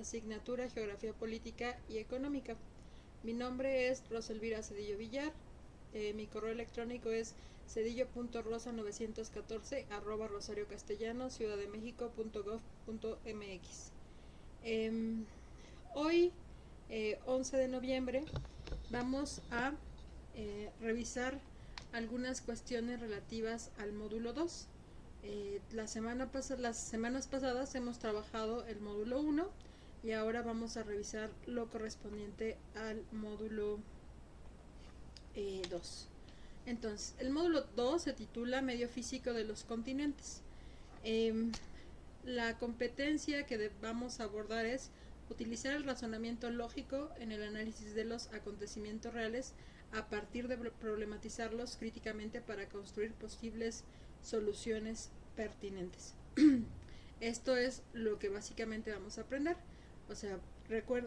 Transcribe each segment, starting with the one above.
asignatura Geografía Política y Económica. Mi nombre es Roselvira Cedillo Villar. Mi correo electrónico es cedillo.rosa914 @rosariocastellanos.ciudaddemexico.gov.mx. Hoy, 11 de noviembre, vamos a revisar algunas cuestiones relativas al módulo 2. Las semanas pasadas hemos trabajado el módulo 1 y ahora vamos a revisar lo correspondiente al módulo 2. Entonces, el módulo 2 se titula Medio Físico de los Continentes. La competencia que vamos a abordar es utilizar el razonamiento lógico en el análisis de los acontecimientos reales a partir de problematizarlos críticamente para construir posibles soluciones pertinentes. Esto es lo que básicamente vamos a aprender. O sea,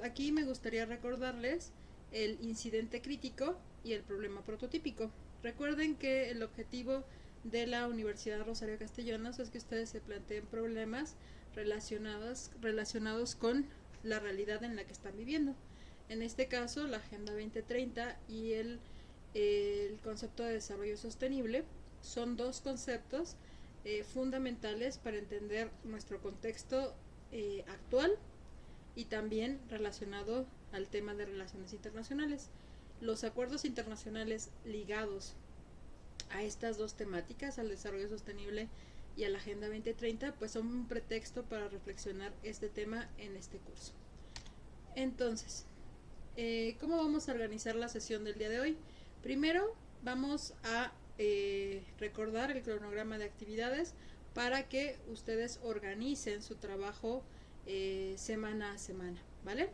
aquí me gustaría recordarles el incidente crítico y el problema prototípico. Recuerden que el objetivo de la Universidad Rosario Castellanos es que ustedes se planteen problemas relacionados con la realidad en la que están viviendo. En este caso, la Agenda 2030 y el concepto de desarrollo sostenible son dos conceptos fundamentales para entender nuestro contexto actual y también relacionado al tema de relaciones internacionales. Los acuerdos internacionales ligados a estas dos temáticas, al desarrollo sostenible y a la Agenda 2030, pues son un pretexto para reflexionar este tema en este curso. Entonces, ¿cómo vamos a organizar la sesión del día de hoy? Primero vamos a recordar el cronograma de actividades para que ustedes organicen su trabajo semana a semana, ¿vale?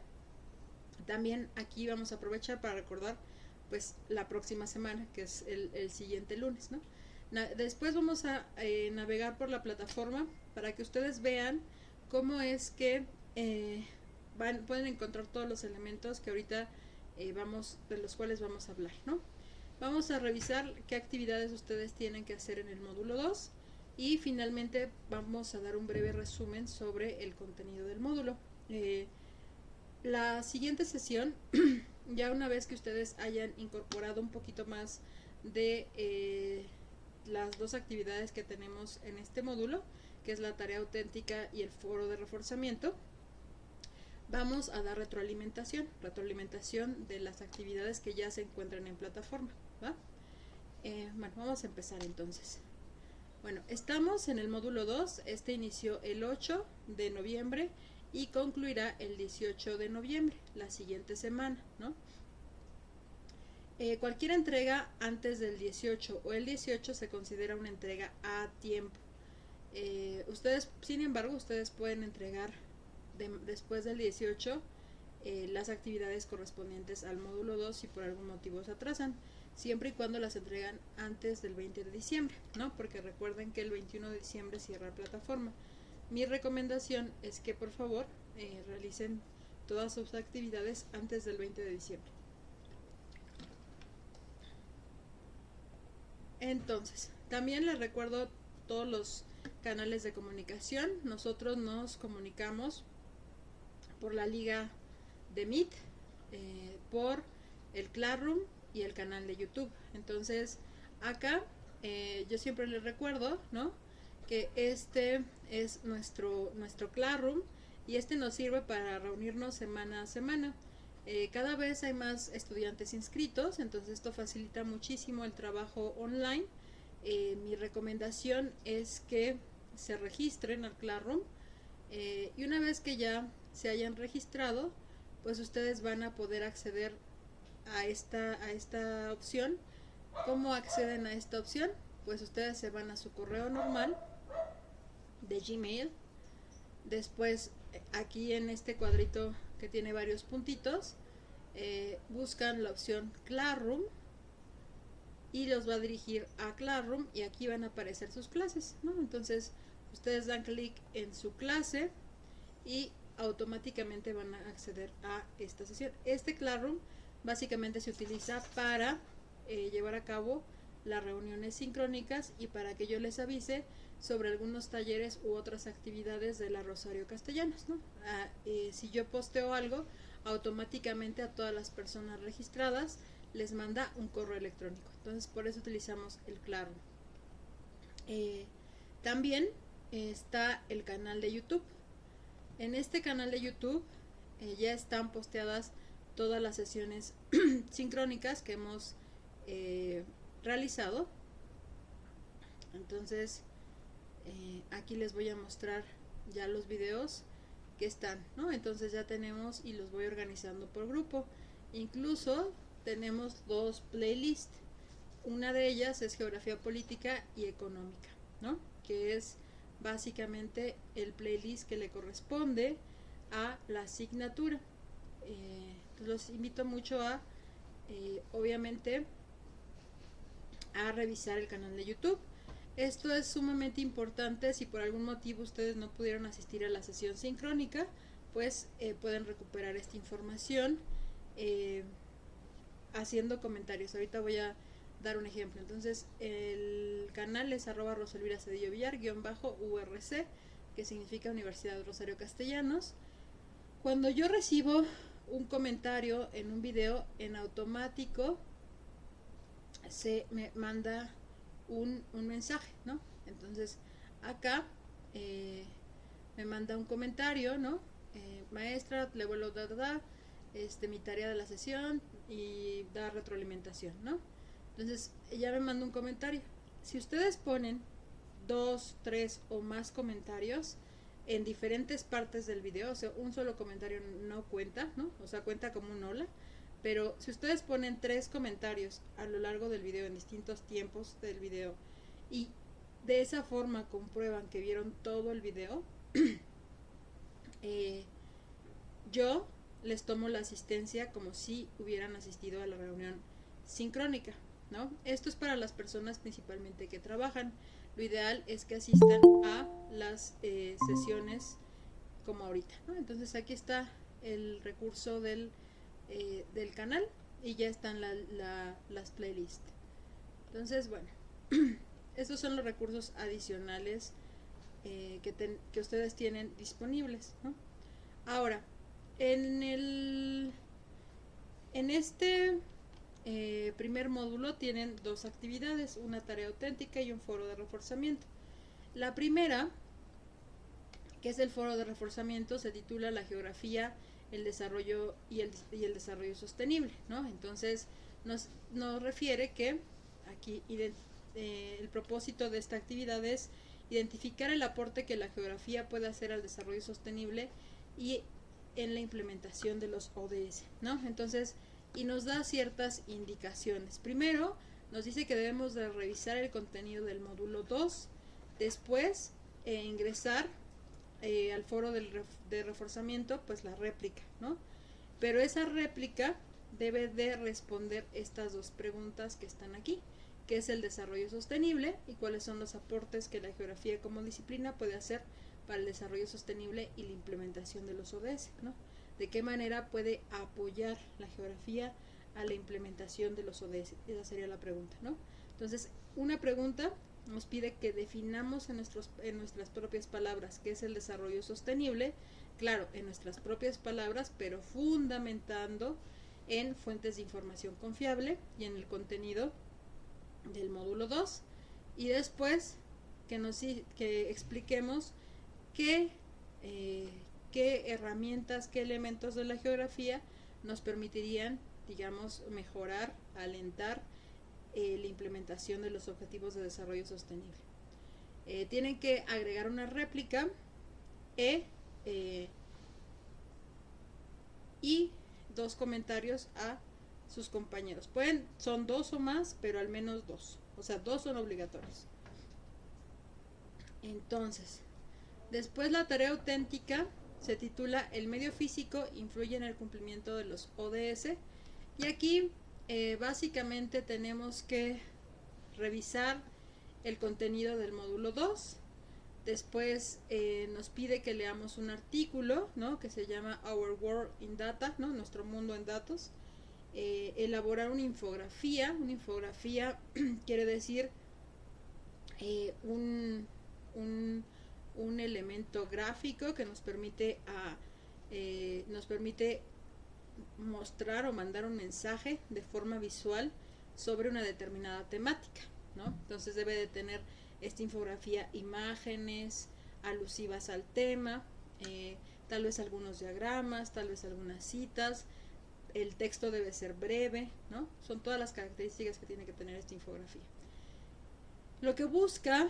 También aquí vamos a aprovechar para recordar pues la próxima semana, que es el siguiente lunes, ¿no? Después vamos a navegar por la plataforma para que ustedes vean cómo es que pueden encontrar todos los elementos que ahorita de los cuales vamos a hablar, ¿no? Vamos a revisar qué actividades ustedes tienen que hacer en el módulo 2 y finalmente vamos a dar un breve resumen sobre el contenido del módulo. La siguiente sesión, ya una vez que ustedes hayan incorporado un poquito más de las dos actividades que tenemos en este módulo, que es la tarea auténtica y el foro de reforzamiento, vamos a dar retroalimentación de las actividades que ya se encuentran en plataforma, ¿va? Bueno, vamos a empezar entonces. Bueno, estamos en el módulo 2, este inició el 8 de noviembre y concluirá el 18 de noviembre, la siguiente semana, ¿no? Cualquier entrega antes del 18 o el 18 se considera una entrega a tiempo. Sin embargo, ustedes pueden entregar después del 18 las actividades correspondientes al módulo 2 si por algún motivo se atrasan, siempre y cuando las entregan antes del 20 de diciembre, ¿no? Porque recuerden que el 21 de diciembre cierra la plataforma. Mi recomendación es que por favor realicen todas sus actividades antes del 20 de diciembre. Entonces, también les recuerdo todos los canales de comunicación. Nosotros nos comunicamos por la liga de Meet, por el Classroom y el canal de YouTube. Entonces, acá yo siempre les recuerdo, ¿no?, que este es nuestro Classroom y este nos sirve para reunirnos semana a semana. Cada vez hay más estudiantes inscritos, entonces esto facilita muchísimo el trabajo online. Mi recomendación es que se registren al Classroom y una vez que ya se hayan registrado, pues ustedes van a poder acceder a esta opción. ¿Cómo acceden a esta opción? Pues ustedes se van a su correo normal de Gmail. Después, aquí en este cuadrito que tiene varios puntitos, buscan la opción Classroom y los va a dirigir a Classroom y aquí van a aparecer sus clases, ¿no? Entonces, ustedes dan clic en su clase y automáticamente van a acceder a esta sesión. Este Classroom básicamente se utiliza para llevar a cabo las reuniones sincrónicas y para que yo les avise sobre algunos talleres u otras actividades de la Rosario Castellanos, ¿no? Si yo posteo algo, automáticamente a todas las personas registradas les manda un correo electrónico. Entonces, por eso utilizamos el Claro. También está el canal de YouTube. En este canal de YouTube ya están posteadas todas las sesiones sincrónicas que hemos realizado. Entonces, aquí les voy a mostrar ya los videos que están, ¿no? Entonces ya tenemos y los voy organizando por grupo. Incluso tenemos 2 playlists. Una de ellas es Geografía Política y Económica, ¿no? Que es básicamente el playlist que le corresponde a la asignatura. Los invito mucho a, obviamente, a revisar el canal de YouTube. Esto es sumamente importante. Si por algún motivo ustedes no pudieron asistir a la sesión sincrónica, pues pueden recuperar esta información haciendo comentarios. Ahorita voy a dar un ejemplo. Entonces, el canal es @roselvira_villar_URC, que significa Universidad Rosario Castellanos. Cuando yo recibo un comentario en un video, en automático se me manda un mensaje, ¿no? Entonces, acá me manda un comentario, ¿no? Maestra, le vuelvo a dar mi tarea de la sesión y dar retroalimentación, ¿no? Entonces, ya me manda un comentario. Si ustedes ponen 2, 3 o más comentarios en diferentes partes del video, o sea, un solo comentario no cuenta, ¿no? O sea, cuenta como un hola. Pero si ustedes ponen 3 comentarios a lo largo del video, en distintos tiempos del video, y de esa forma comprueban que vieron todo el video, yo les tomo la asistencia como si hubieran asistido a la reunión sincrónica, ¿no? Esto es para las personas principalmente que trabajan. Lo ideal es que asistan a las sesiones como ahorita, ¿no? Entonces aquí está el recurso del canal y ya están las playlists. Entonces, bueno, estos son los recursos adicionales que ustedes tienen disponibles, ¿no? Ahora, en este primer módulo tienen 2 actividades, una tarea auténtica y un foro de reforzamiento. La primera, que es el foro de reforzamiento, se titula La geografía, el desarrollo y el desarrollo sostenible, ¿no? Entonces nos refiere que aquí el propósito de esta actividad es identificar el aporte que la geografía puede hacer al desarrollo sostenible y en la implementación de los ODS, ¿no? Entonces, y nos da ciertas indicaciones. Primero, nos dice que debemos de revisar el contenido del módulo 2, después ingresar al foro de reforzamiento, pues la réplica, ¿no? Pero esa réplica debe de responder estas 2 preguntas que están aquí, que es el desarrollo sostenible y cuáles son los aportes que la geografía como disciplina puede hacer para el desarrollo sostenible y la implementación de los ODS, ¿no? De qué manera puede apoyar la geografía a la implementación de los ODS. Esa sería la pregunta, ¿no? Entonces, una pregunta nos pide que definamos en nuestras propias palabras qué es el desarrollo sostenible, claro, en nuestras propias palabras, pero fundamentando en fuentes de información confiable y en el contenido del módulo 2, y después que expliquemos qué herramientas, qué elementos de la geografía nos permitirían, digamos, mejorar, alentar la implementación de los objetivos de desarrollo sostenible. Tienen que agregar una réplica y 2 comentarios a sus compañeros. Son 2 o más, pero al menos 2. O sea, 2 son obligatorios. Entonces, después la tarea auténtica se titula El medio físico influye en el cumplimiento de los ODS. Y aquí básicamente tenemos que revisar el contenido del módulo 2. Después nos pide que leamos un artículo, ¿no? Que se llama Our World in Data, ¿no? Nuestro mundo en datos. Elaborar una infografía. Una infografía quiere decir un elemento gráfico que nos permite mostrar o mandar un mensaje de forma visual sobre una determinada temática, ¿no? Entonces debe de tener esta infografía imágenes alusivas al tema, tal vez algunos diagramas, tal vez algunas citas, el texto debe ser breve, ¿no? Son todas las características que tiene que tener esta infografía. Lo que busca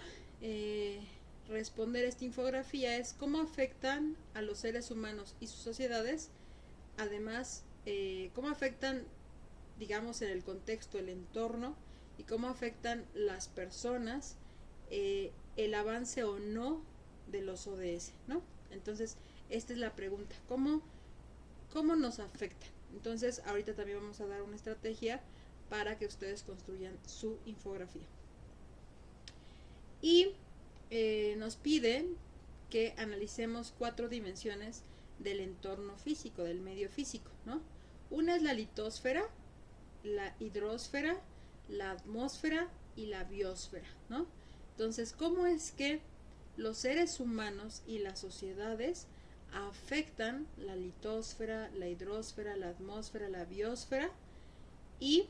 responder esta infografía es cómo afectan a los seres humanos y sus sociedades, además cómo afectan, digamos, en el contexto, el entorno, y cómo afectan las personas el avance o no de los ODS, ¿no? Entonces, esta es la pregunta, ¿cómo nos afecta? Entonces, ahorita también vamos a dar una estrategia para que ustedes construyan su infografía. Y nos piden que analicemos 4 dimensiones del entorno físico, del medio físico, ¿no? Una es la litosfera, la hidrosfera, la atmósfera y la biosfera, ¿no? Entonces, ¿cómo es que los seres humanos y las sociedades afectan la litosfera, la hidrosfera, la atmósfera, la biosfera? Y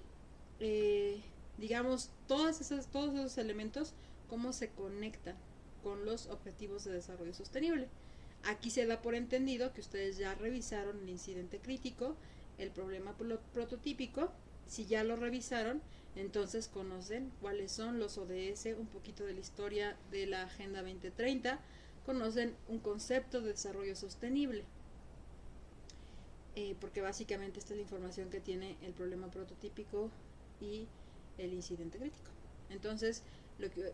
digamos, todos esos elementos, cómo se conectan con los objetivos de desarrollo sostenible. Aquí se da por entendido que ustedes ya revisaron el incidente crítico, el problema prototípico. Si ya lo revisaron, entonces conocen cuáles son los ODS, un poquito de la historia de la Agenda 2030, conocen un concepto de desarrollo sostenible, porque básicamente esta es la información que tiene el problema prototípico y el incidente crítico. Entonces,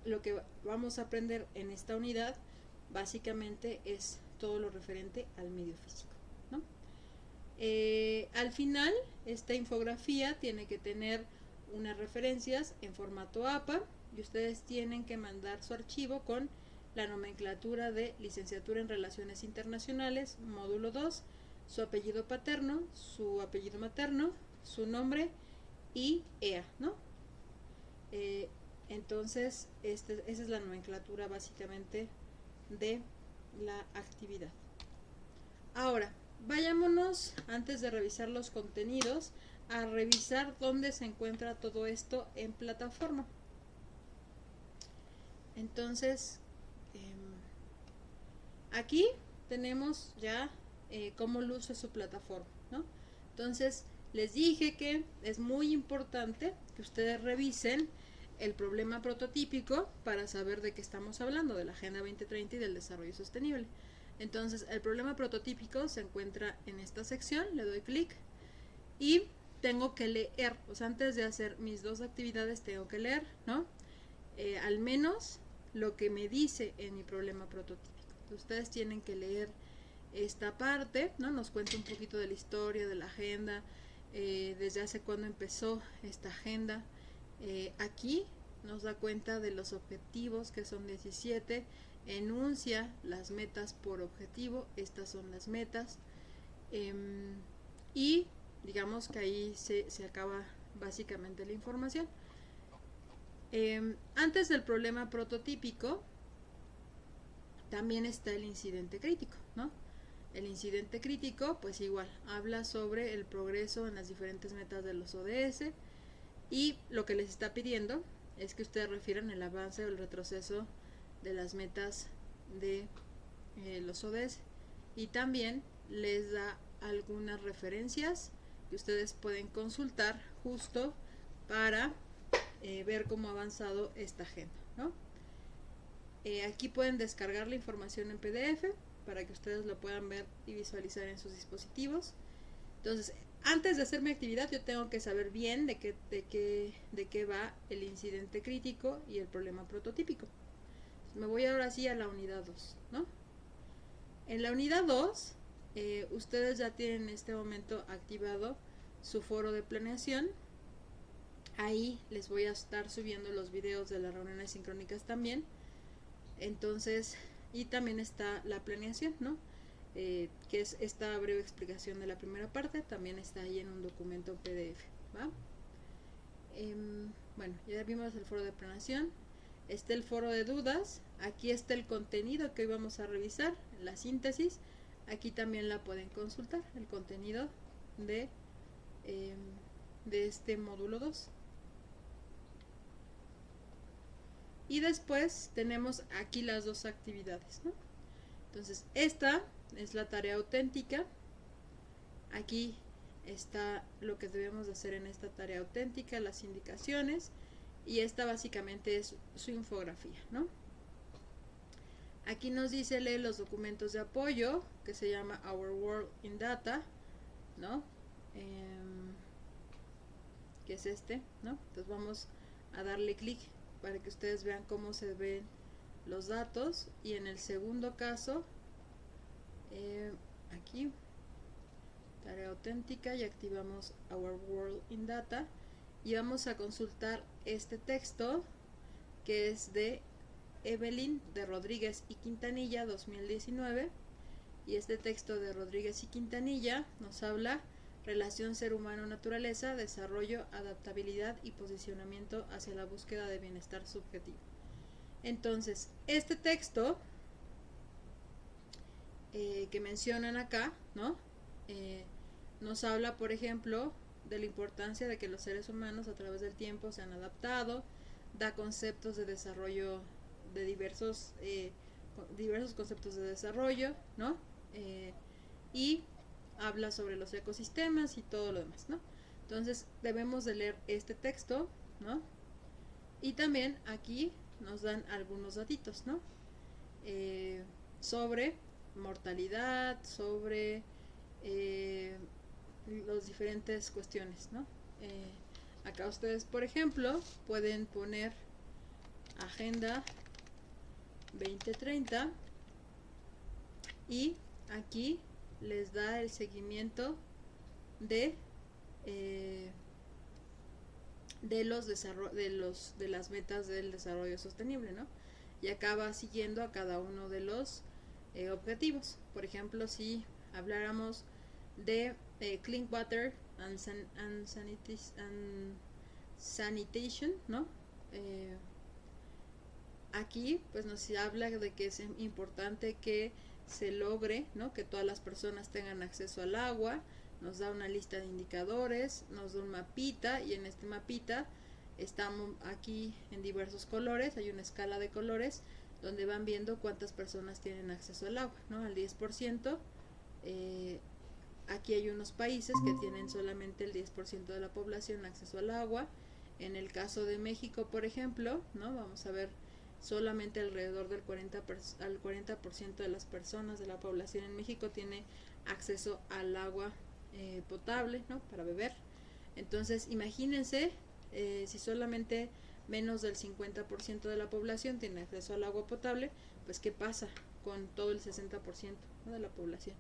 lo que vamos a aprender en esta unidad básicamente es todo lo referente al medio físico, ¿no? Al final, esta infografía tiene que tener unas referencias en formato APA y ustedes tienen que mandar su archivo con la nomenclatura de licenciatura en Relaciones Internacionales, módulo 2, su apellido paterno, su apellido materno, su nombre y EA, ¿no? Entonces, esa es la nomenclatura básicamente de la actividad. Ahora, vayámonos, antes de revisar los contenidos, a revisar dónde se encuentra todo esto en plataforma. Entonces, aquí tenemos ya cómo luce su plataforma, ¿no? Entonces, les dije que es muy importante que ustedes revisen el problema prototípico para saber de qué estamos hablando, de la Agenda 2030 y del desarrollo sostenible. Entonces, el problema prototípico se encuentra en esta sección, le doy clic y tengo que leer, o sea, antes de hacer mis 2 actividades tengo que leer, ¿no? Al menos lo que me dice en mi problema prototípico. Entonces, ustedes tienen que leer esta parte, ¿no? Nos cuenta un poquito de la historia de la agenda, desde hace cuándo empezó esta agenda. Aquí nos da cuenta de los objetivos, que son 17, enuncia las metas por objetivo, estas son las metas, y digamos que ahí se acaba básicamente la información. Antes del problema prototípico también está el incidente crítico, ¿no? El incidente crítico, pues igual, habla sobre el progreso en las diferentes metas de los ODS y lo que les está pidiendo es que ustedes refieran el avance o el retroceso de las metas de los ODS, y también les da algunas referencias que ustedes pueden consultar justo para ver cómo ha avanzado esta agenda, ¿no? Aquí pueden descargar la información en PDF para que ustedes lo puedan ver y visualizar en sus dispositivos. Entonces, antes de hacer mi actividad, yo tengo que saber bien de qué va el incidente crítico y el problema prototípico. Entonces, me voy ahora sí a la unidad 2, ¿no? En la unidad 2, ustedes ya tienen en este momento activado su foro de planeación. Ahí les voy a estar subiendo los videos de las reuniones sincrónicas también. Entonces, y también está la planeación, ¿no? Que es esta breve explicación de la primera parte, también está ahí en un documento PDF, ¿va? Bueno, ya vimos el foro de planeación. está el foro de dudas, aquí está el contenido que hoy vamos a revisar, la síntesis, aquí también la pueden consultar, el contenido de, eh, de este módulo 2. Y después tenemos aquí las dos actividades, ¿no? Entonces, esta es la tarea auténtica. Aquí está lo que debemos de hacer en esta tarea auténtica, las indicaciones, y esta básicamente es su infografía, ¿no? Aquí nos dice leer los documentos de apoyo, que se llama Our World in Data, ¿no? Que es este, ¿no? Entonces vamos a darle clic para que ustedes vean cómo se ven los datos. Y en el segundo caso, aquí, tarea auténtica, y activamos Our World in Data. Y vamos a consultar este texto, que es de Evelyn de Rodríguez y Quintanilla 2019, y este texto de Rodríguez y Quintanilla nos habla relación ser humano-naturaleza, desarrollo, adaptabilidad y posicionamiento hacia la búsqueda de bienestar subjetivo. Entonces, este texto que mencionan acá, ¿no? Nos habla, por ejemplo, de la importancia de que los seres humanos a través del tiempo se han adaptado, da conceptos de desarrollo de diversos conceptos de desarrollo, ¿no? Y habla sobre los ecosistemas y todo lo demás, ¿no? Entonces debemos de leer este texto, ¿no? Y también aquí nos dan algunos datitos, ¿no? Sobre mortalidad, sobre las diferentes cuestiones, ¿no? Acá ustedes, por ejemplo, pueden poner Agenda 2030 y aquí les da el seguimiento de las metas del desarrollo sostenible, ¿no? Y acá va siguiendo a cada uno de los objetivos. Por ejemplo, si habláramos de clean water and sanitation, ¿no? Aquí pues nos habla de que es importante que se logre, ¿no? Que todas las personas tengan acceso al agua, nos da una lista de indicadores, nos da un mapita, y en este mapita estamos aquí en diversos colores, hay una escala de colores donde van viendo cuántas personas tienen acceso al agua, ¿no? Al 10%. Aquí hay unos países que tienen solamente el 10% de la población acceso al agua. En el caso de México, por ejemplo, ¿no? Vamos a ver solamente alrededor del 40% de las personas de la población en México tiene acceso al agua potable, ¿no? Para beber. Entonces, imagínense si solamente menos del 50% de la población tiene acceso al agua potable, pues ¿qué pasa con todo el 60%, ¿no? de la población?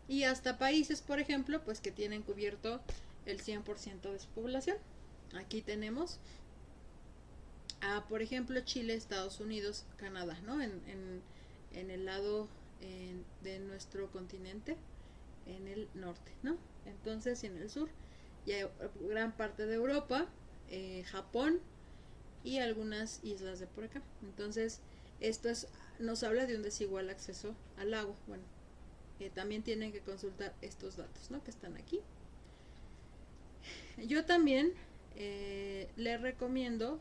Y hasta países, por ejemplo, pues que tienen cubierto el 100% de su población. Aquí tenemos por ejemplo, Chile, Estados Unidos, Canadá, ¿no? En el lado de nuestro continente, en el norte, ¿no? Entonces, en el sur, y hay gran parte de Europa, Japón y algunas islas de por acá. Entonces, esto nos habla de un desigual acceso al agua. Bueno, también tienen que consultar estos datos, ¿no? Que están aquí. Yo también les recomiendo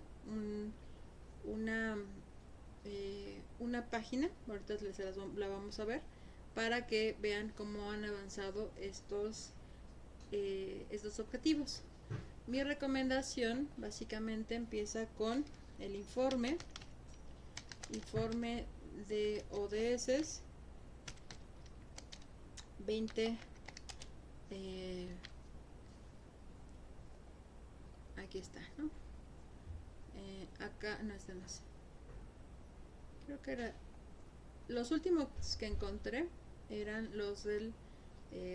una página, ahorita la vamos a ver, para que vean cómo han avanzado estos objetivos. Mi recomendación básicamente empieza con el informe de ODS 20 aquí está, ¿no? Acá no, este no es. Creo que era los últimos que encontré eran los del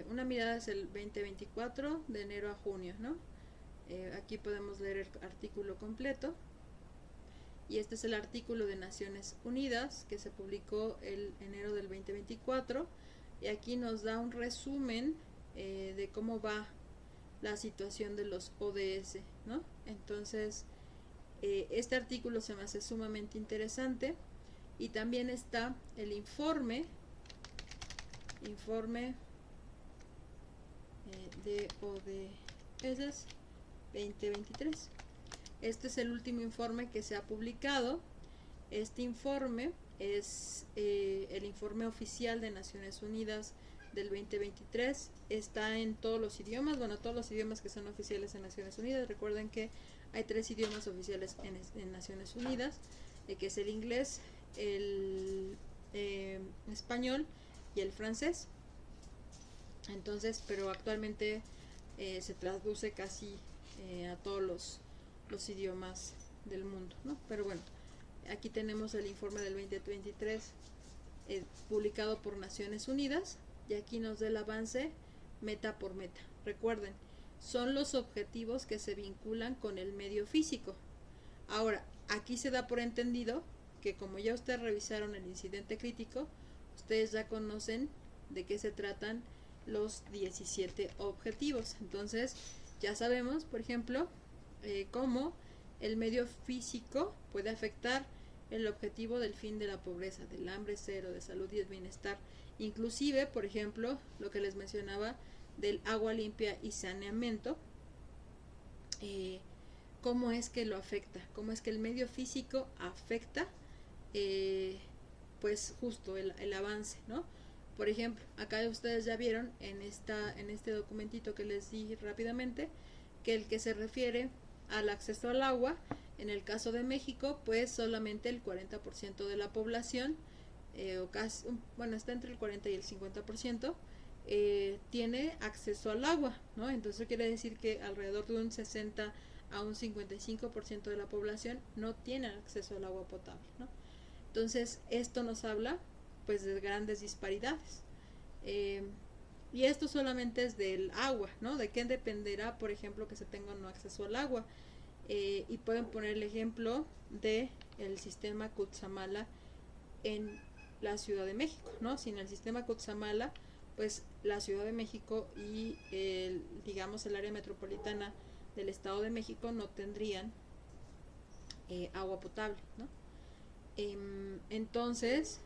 una mirada es el 2024 de enero a junio, ¿no? Aquí podemos leer el artículo completo, y este es el artículo de Naciones Unidas que se publicó el enero del 2024, y aquí nos da un resumen de cómo va la situación de los ODS, ¿no? Entonces, este artículo se me hace sumamente interesante. Y también está el informe de ODS 2023. Este es el último informe que se ha publicado. Este informe es el informe oficial de Naciones Unidas del 2023. Está en todos los idiomas, bueno, todos los idiomas que son oficiales en Naciones Unidas. Recuerden que hay 3 idiomas oficiales en Naciones Unidas, que es el inglés, el español y el francés. Entonces, pero actualmente se traduce casi a todos los idiomas del mundo, ¿no? Pero bueno, aquí tenemos el informe del 2023 publicado por Naciones Unidas, y aquí nos da el avance meta por meta. Recuerden, son los objetivos que se vinculan con el medio físico. Ahora, aquí se da por entendido que como ya ustedes revisaron el incidente crítico, ustedes ya conocen de qué se tratan los 17 objetivos. Entonces, ya sabemos, por ejemplo, cómo el medio físico puede afectar el objetivo del fin de la pobreza, del hambre cero, de salud y el bienestar. Inclusive, por ejemplo, lo que les mencionaba del agua limpia y saneamiento, cómo es que lo afecta, cómo es que el medio físico afecta pues justo el avance, ¿no? Por ejemplo, acá ustedes ya vieron en este documentito que les di rápidamente, que el que se refiere al acceso al agua, en el caso de México, pues solamente el 40% de la población, o casi, bueno, está entre el 40 y el 50%, tiene acceso al agua, ¿no? Entonces eso quiere decir que alrededor de un 60 a un 55% de la población no tiene acceso al agua potable, ¿no? Entonces esto nos habla pues de grandes disparidades, y esto solamente es del agua, ¿no? De qué dependerá, por ejemplo, que se tenga o no acceso al agua, y pueden poner el ejemplo de el sistema Cutzamala en la Ciudad de México, ¿no? Sin el sistema Cutzamala, pues la Ciudad de México y digamos el área metropolitana del Estado de México no tendrían agua potable, ¿no? Entonces,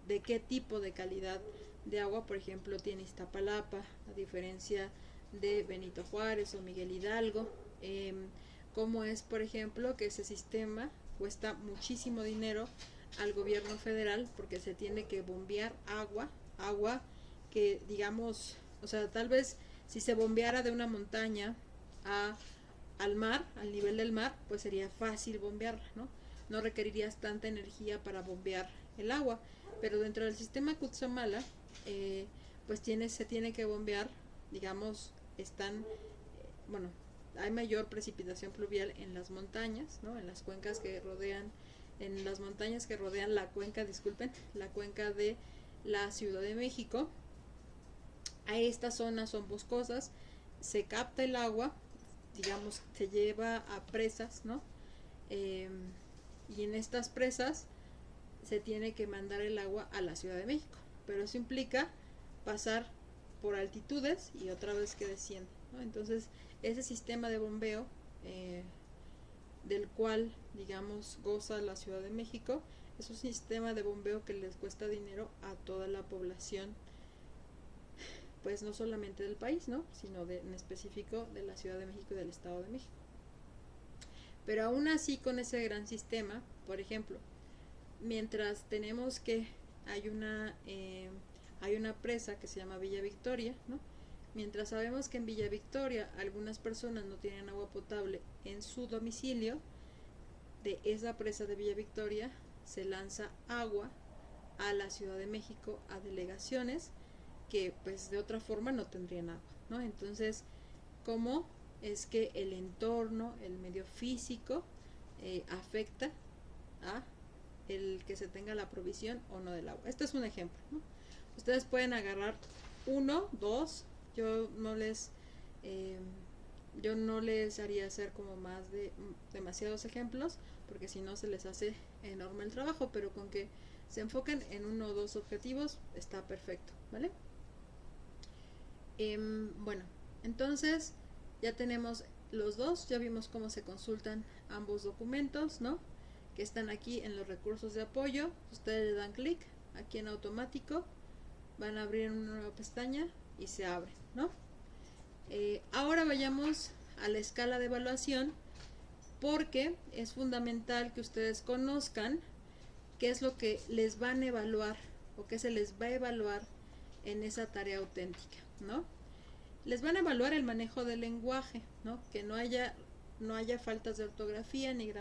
¿de qué tipo de calidad de agua, por ejemplo, tiene Iztapalapa, a diferencia de Benito Juárez o Miguel Hidalgo? ¿Cómo es, por ejemplo, que ese sistema cuesta muchísimo dinero al gobierno federal porque se tiene que bombear agua que digamos, o sea, tal vez si se bombeara de una montaña al mar, al nivel del mar, pues sería fácil bombearla, ¿no? No requerirías tanta energía para bombear el agua, pero dentro del sistema Cutzamala, pues se tiene que bombear, digamos, bueno, hay mayor precipitación pluvial en las montañas, ¿no? En las cuencas que rodean, en las montañas que rodean la cuenca, la cuenca de la Ciudad de México. A estas zonas son boscosas, se capta el agua, digamos, se lleva a presas, ¿no? Y en estas presas se tiene que mandar el agua a la Ciudad de México, pero eso implica pasar por altitudes y otra vez que desciende, ¿no? Entonces, ese sistema de bombeo del cual, digamos, goza la Ciudad de México, es un sistema de bombeo que les cuesta dinero a toda la población, pues no solamente del país, ¿no? Sino en específico de la Ciudad de México y del Estado de México. Pero aún así, con ese gran sistema, por ejemplo, mientras tenemos que hay una presa que se llama Villa Victoria, ¿no? Mientras sabemos que en Villa Victoria algunas personas no tienen agua potable en su domicilio, de esa presa de Villa Victoria se lanza agua a la Ciudad de México, a delegaciones que pues de otra forma no tendrían agua, ¿no? Entonces, ¿cómo es que el entorno, el medio físico afecta a el que se tenga la provisión o no del agua? Este es un ejemplo, ¿no? Ustedes pueden agarrar 1, 2, yo no les haría hacer como más de demasiados ejemplos, porque si no se les hace enorme el trabajo, pero con que se enfoquen en 1 o 2 objetivos está perfecto, ¿vale? Bueno, entonces ya tenemos los dos, ya vimos cómo se consultan ambos documentos, ¿no? Que están aquí en los recursos de apoyo. Ustedes le dan clic aquí en automático, van a abrir una nueva pestaña y se abre, ¿no? Ahora vayamos a la escala de evaluación, porque es fundamental que ustedes conozcan qué es lo que les van a evaluar o qué se les va a evaluar en esa tarea auténtica, ¿no? Les van a evaluar el manejo del lenguaje, ¿no? Que no haya faltas de ortografía, ni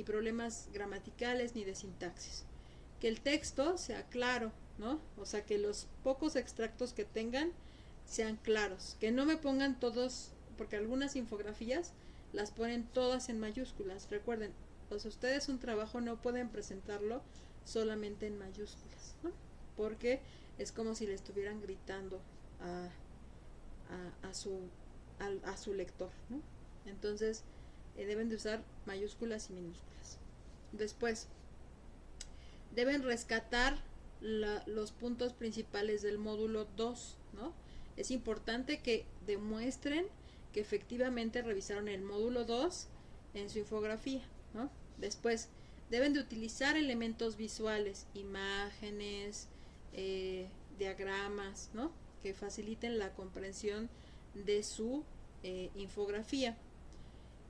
problemas gramaticales, ni de sintaxis. Que el texto sea claro, ¿no? O sea, que los pocos extractos que tengan sean claros. Que no me pongan todos, porque algunas infografías las ponen todas en mayúsculas. Recuerden, pues ustedes un trabajo no pueden presentarlo solamente en mayúsculas, ¿no? Porque es como si le estuvieran gritando a su lector, ¿no? Entonces deben de usar mayúsculas y minúsculas. Después deben rescatar los puntos principales del módulo 2, ¿no? Es importante que demuestren que efectivamente revisaron el módulo 2 en su infografía, ¿no? Después deben de utilizar elementos visuales, imágenes, diagramas, ¿no? Que faciliten la comprensión de su infografía.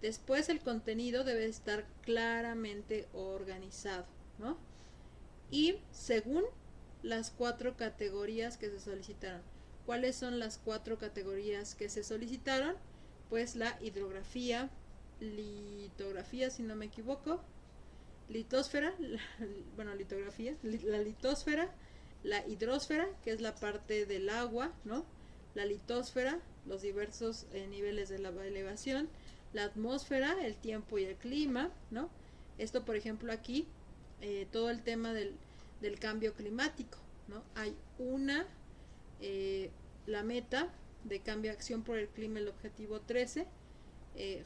Después el contenido debe estar claramente organizado, ¿no? Y según las 4 categorías que se solicitaron. ¿Cuáles son las 4 categorías que se solicitaron? Pues la hidrografía, litografía, si no me equivoco, litosfera, litografía, la litosfera, la hidrosfera, que es la parte del agua, ¿no? La litosfera, los diversos niveles de la elevación, la atmósfera, el tiempo y el clima, ¿no? Esto, por ejemplo, aquí, todo el tema del cambio climático, ¿no? Hay la meta de cambio de acción por el clima, el objetivo 13,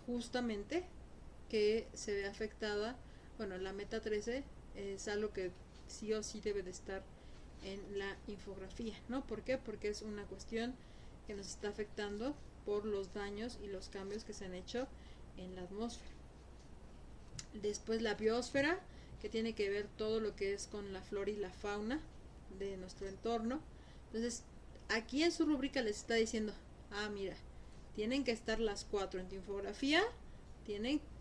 justamente que se ve afectada, la meta 13 es algo que sí o sí debe de estar en la infografía, ¿no? ¿Por qué? Porque es una cuestión que nos está afectando por los daños y los cambios que se han hecho en la atmósfera. Después la biosfera, que tiene que ver todo lo que es con la flora y la fauna de nuestro entorno. Entonces, aquí en su rúbrica les está diciendo, mira, tienen que estar las 4 en tu infografía,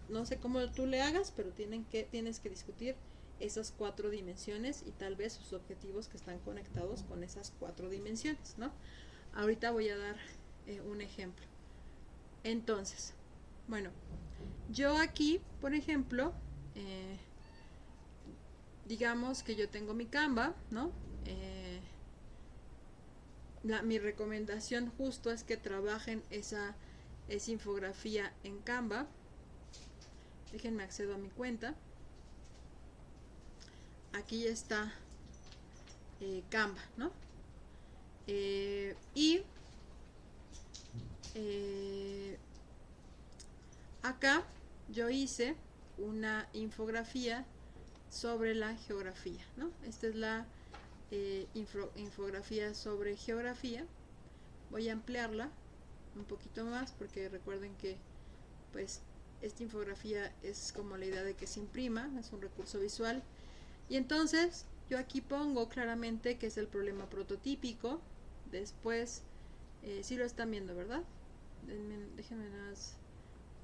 no sé cómo tú le hagas, pero tienes que discutir esas 4 dimensiones y tal vez sus objetivos que están conectados con esas 4 dimensiones, ¿no? Ahorita voy a dar un ejemplo. Entonces, yo aquí, por ejemplo, digamos que yo tengo mi Canva, ¿no? Mi recomendación justo es que trabajen esa infografía en Canva. Déjenme accedo a mi cuenta. Aquí está Canva, ¿no? Acá yo hice una infografía sobre la geografía, ¿no? Esta es la infografía sobre geografía. Voy a ampliarla un poquito más porque recuerden que pues esta infografía es como la idea de que se imprima, es un recurso visual. Y entonces yo aquí pongo claramente que es el problema prototípico. Después, sí lo están viendo, ¿verdad? Déjenme nada más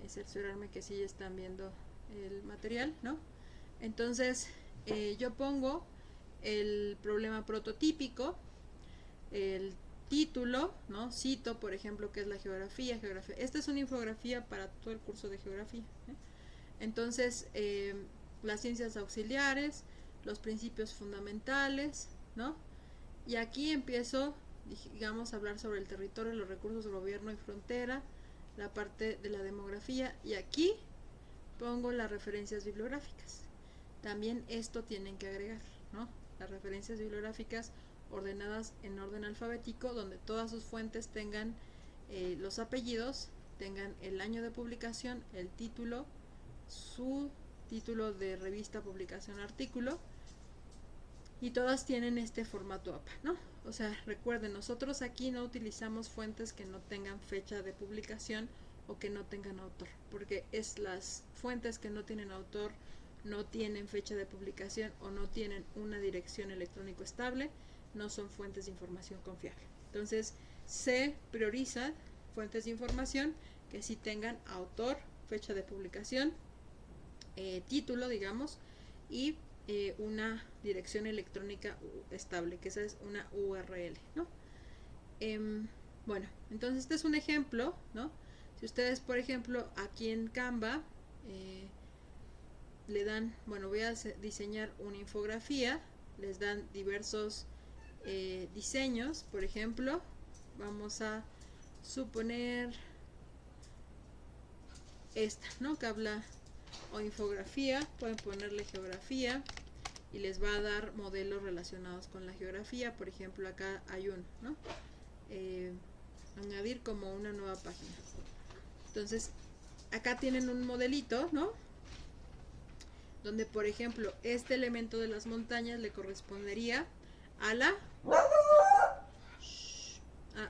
cerciorarme que sí están viendo el material, ¿no? Entonces, yo pongo el problema prototípico, el título, ¿no? Cito, por ejemplo, que es la geografía. Esta es una infografía para todo el curso de geografía, ¿eh? Entonces, las ciencias auxiliares, los principios fundamentales, ¿no? Y aquí empiezo, digamos, a hablar sobre el territorio, los recursos, gobierno y frontera, la parte de la demografía, y aquí pongo las referencias bibliográficas. También esto tienen que agregar, ¿no? Las referencias bibliográficas ordenadas en orden alfabético, donde todas sus fuentes tengan los apellidos, tengan el año de publicación, el título, su título de revista, publicación, artículo, y todas tienen este formato APA, ¿no? O sea, recuerden, nosotros aquí no utilizamos fuentes que no tengan fecha de publicación o que no tengan autor, porque es las fuentes que no tienen autor, no tienen fecha de publicación o no tienen una dirección electrónico estable, no son fuentes de información confiable. Entonces, se priorizan fuentes de información que sí tengan autor, fecha de publicación, título, digamos, y una dirección electrónica estable, que esa es una URL, ¿no? Bueno, entonces este es un ejemplo, ¿no? Si ustedes, por ejemplo, aquí en Canva le dan, bueno, voy a diseñar una infografía, les dan diversos diseños, por ejemplo, vamos a suponer esta, ¿no? Que habla o infografía, pueden ponerle geografía y les va a dar modelos relacionados con la geografía. Por ejemplo, acá hay uno, ¿no? Añadir como una nueva página. Entonces, acá tienen un modelito, ¿no? Donde, por ejemplo, este elemento de las montañas le correspondería a la...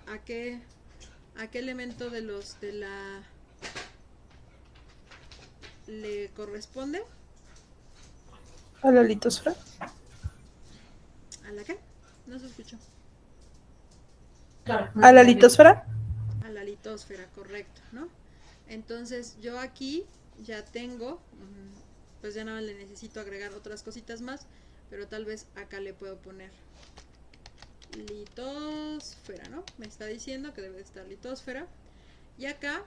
¿A qué elemento de los de la le corresponde? ¿A la litosfera? ¿A la qué? No se escuchó. ¿A la litosfera? A la litosfera, correcto, ¿no? Entonces yo aquí ya tengo, pues ya nada le necesito agregar otras cositas más, pero tal vez acá le puedo poner litosfera, ¿no? Me está diciendo que debe estar litosfera. Y acá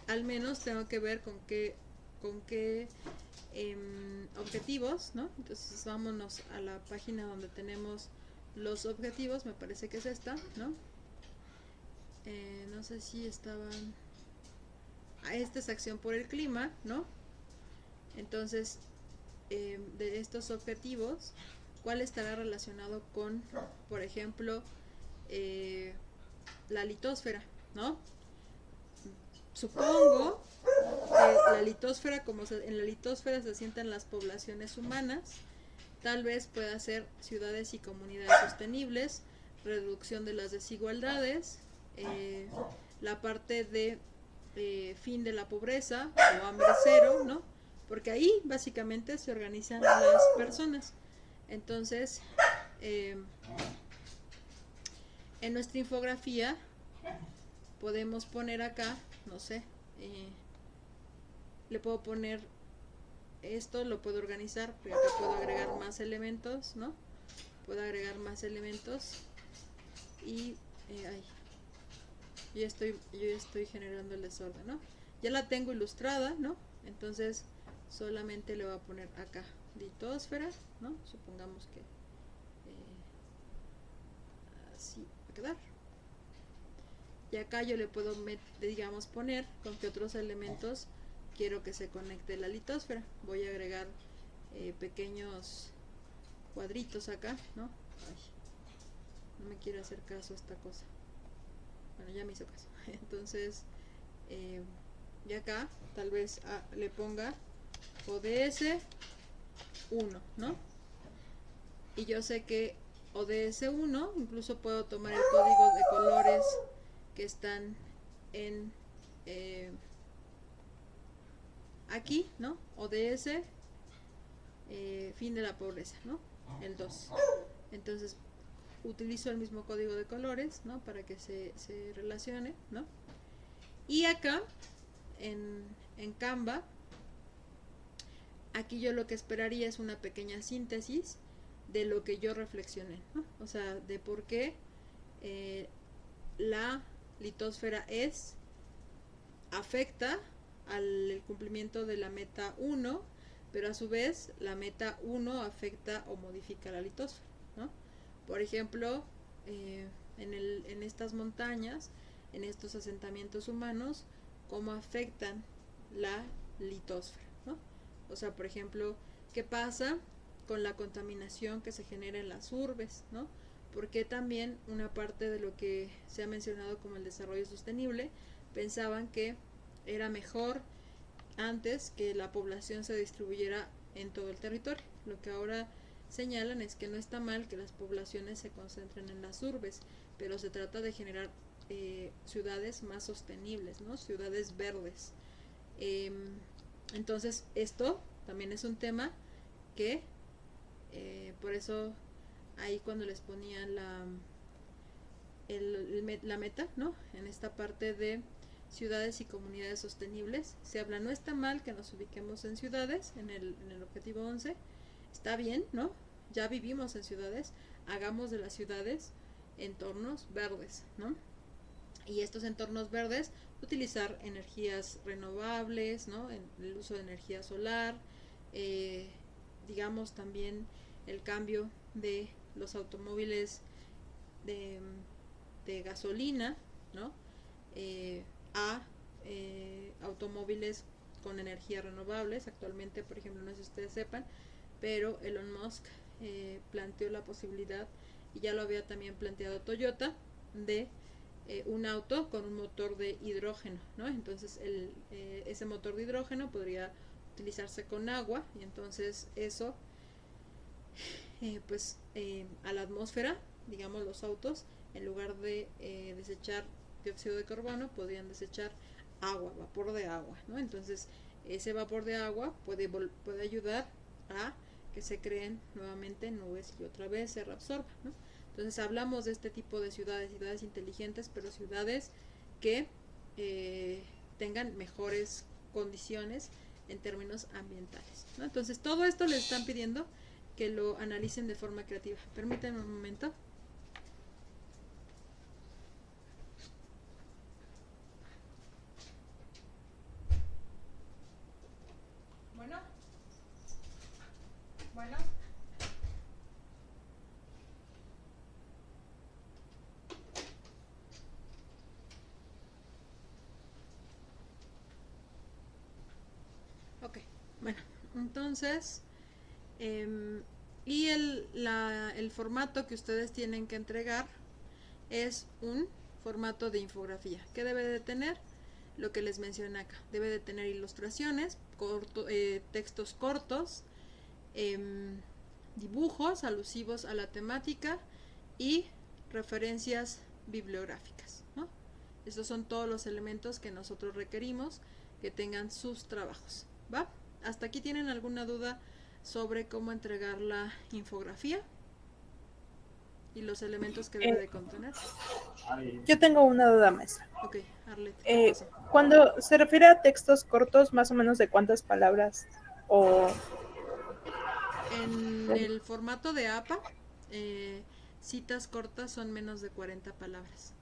al menos tengo que ver con qué objetivos, ¿no? Entonces vámonos a la página donde tenemos los objetivos, me parece que es esta, ¿no? No sé si estaban... esta es acción por el clima, ¿no? Entonces, de estos objetivos, ¿cuál estará relacionado con, por ejemplo, la litosfera, ¿no? Supongo que la litosfera, como en la litosfera se asientan las poblaciones humanas, tal vez pueda ser ciudades y comunidades sostenibles, reducción de las desigualdades, la parte de fin de la pobreza o hambre cero, ¿no? Porque ahí básicamente se organizan las personas. Entonces, en nuestra infografía podemos poner acá, no sé, le puedo poner esto, lo puedo organizar, pero acá puedo agregar más elementos, ¿no? Puedo agregar más elementos y yo estoy generando el desorden, ¿no? Ya la tengo ilustrada, ¿no? Entonces solamente le voy a poner acá litosfera, ¿no? Supongamos que así va a quedar. Y acá yo le puedo, digamos, poner con qué otros elementos quiero que se conecte la litosfera. Voy a agregar pequeños cuadritos acá, ¿no? Ay, no me quiere hacer caso esta cosa. Bueno, ya me hizo caso. Entonces, y acá tal vez le ponga ODS 1, ¿no? Y yo sé que ODS 1, incluso puedo tomar el código de colores que están en aquí, ¿no? ODS fin de la pobreza, ¿no? El 2. Entonces utilizo el mismo código de colores, ¿no? Para que se relacione, ¿no? Y acá en Canva, aquí yo lo que esperaría es una pequeña síntesis de lo que yo reflexioné, ¿no? O sea, de por qué la litosfera afecta al cumplimiento de la meta 1, pero a su vez la meta 1 afecta o modifica la litosfera, ¿no? Por ejemplo, en estas montañas, en estos asentamientos humanos, cómo afectan la litosfera, ¿no? O sea, por ejemplo, ¿qué pasa con la contaminación que se genera en las urbes, ¿no? Porque también una parte de lo que se ha mencionado como el desarrollo sostenible, pensaban que era mejor antes que la población se distribuyera en todo el territorio. Lo que ahora señalan es que no está mal que las poblaciones se concentren en las urbes, pero se trata de generar ciudades más sostenibles, ¿no? Ciudades verdes. Entonces, esto también es un tema que, por eso, ahí cuando les ponía la meta, ¿no? En esta parte de ciudades y comunidades sostenibles, se habla, no está mal que nos ubiquemos en ciudades, en el objetivo 11, está bien, ¿no? Ya vivimos en ciudades, hagamos de las ciudades entornos verdes, ¿no? Y estos entornos verdes, utilizar energías renovables, ¿no? El uso de energía solar, digamos también el cambio de los automóviles de, de gasolina, ¿no? A automóviles con energías renovables. Actualmente, por ejemplo, no sé si ustedes sepan, pero Elon Musk planteó la posibilidad, y ya lo había también planteado Toyota, de un auto con un motor de hidrógeno, ¿no? Entonces ese motor de hidrógeno podría utilizarse con agua, y entonces eso a la atmósfera, digamos, los autos, en lugar de desechar dióxido de carbono, podrían desechar agua, vapor de agua, ¿no? Entonces ese vapor de agua puede ayudar a que se creen nuevamente nubes y otra vez se reabsorba, ¿no? Entonces hablamos de este tipo de ciudades inteligentes, pero ciudades que tengan mejores condiciones en términos ambientales, ¿no? Entonces todo esto les están pidiendo que lo analicen de forma creativa. Permítanme un momento. Bueno. Ok, bueno, entonces, y el formato que ustedes tienen que entregar es un formato de infografía. ¿Qué debe de tener? Lo que les mencioné acá. Debe de tener ilustraciones, textos cortos, dibujos alusivos a la temática y referencias bibliográficas, ¿no? Estos son todos los elementos que nosotros requerimos que tengan sus trabajos, ¿va? ¿Hasta aquí tienen alguna duda sobre cómo entregar la infografía y los elementos que debe de contener? Yo tengo una duda, maestra. Ok, Arlette, ¿qué pasó? Cuando se refiere a textos cortos, más o menos de cuántas palabras o... En el formato de APA, citas cortas son menos de 40 palabras.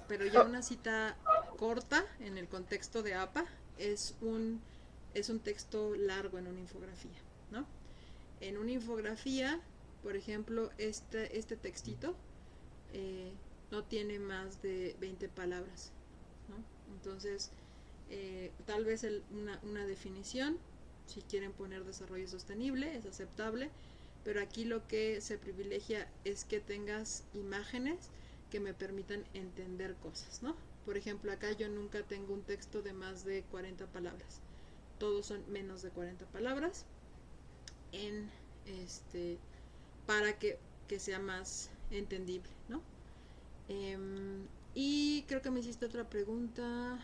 Pero ya una cita corta en el contexto de APA es un texto largo en una infografía, ¿no? En una infografía, por ejemplo, este textito no tiene más de 20 palabras, ¿no? Entonces, tal vez una definición, si quieren poner desarrollo sostenible, es aceptable, pero aquí lo que se privilegia es que tengas imágenes que me permitan entender cosas, ¿no? Por ejemplo, acá yo nunca tengo un texto de más de 40 palabras. Todos son menos de 40 palabras en para que sea más entendible, ¿no? Y creo que me hiciste otra pregunta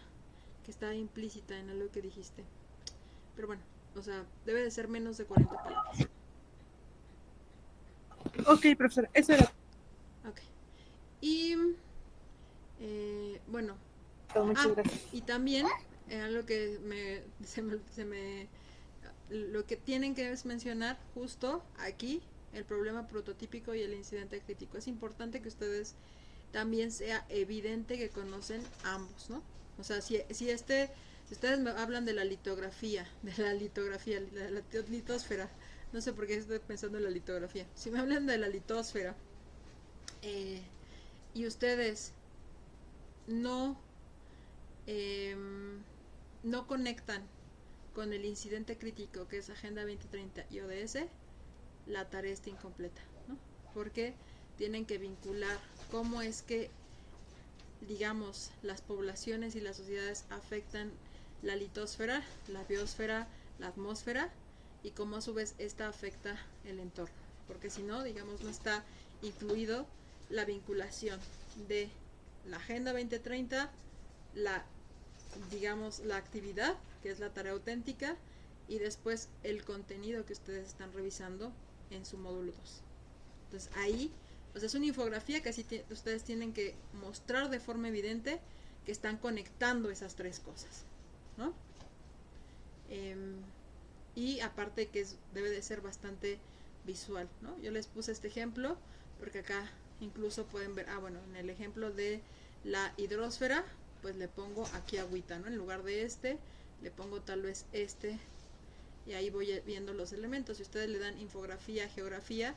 que está implícita en algo que dijiste. Pero bueno, o sea, debe de ser menos de 40 palabras. Ok, profesora, eso era. Ok. Y bueno. Muchas gracias. Y también algo que lo que tienen que es mencionar justo aquí, el problema prototípico y el incidente crítico. Es importante que ustedes también sea evidente que conocen ambos, ¿no? O sea, si ustedes me hablan de la litosfera, no sé por qué estoy pensando en la litografía. Si me hablan de la litosfera y ustedes no no conectan con el incidente crítico que es Agenda 2030 y ODS, la tarea está incompleta, ¿no? Porque tienen que vincular cómo es que, digamos, las poblaciones y las sociedades afectan la litosfera, la biosfera, la atmósfera, y cómo a su vez esta afecta el entorno, porque si no, digamos, no está incluido la vinculación de la Agenda 2030, digamos, la actividad, que es la tarea auténtica, y después el contenido que ustedes están revisando en su módulo 2. Entonces ahí, pues es una infografía que así ustedes tienen que mostrar de forma evidente que están conectando esas tres cosas, ¿no? Y aparte que debe de ser bastante visual, ¿no? Yo les puse este ejemplo porque acá incluso pueden ver, bueno, en el ejemplo de la hidrosfera, pues le pongo aquí agüita, ¿no? En lugar de le pongo tal vez y ahí voy viendo los elementos. Si ustedes le dan infografía, geografía,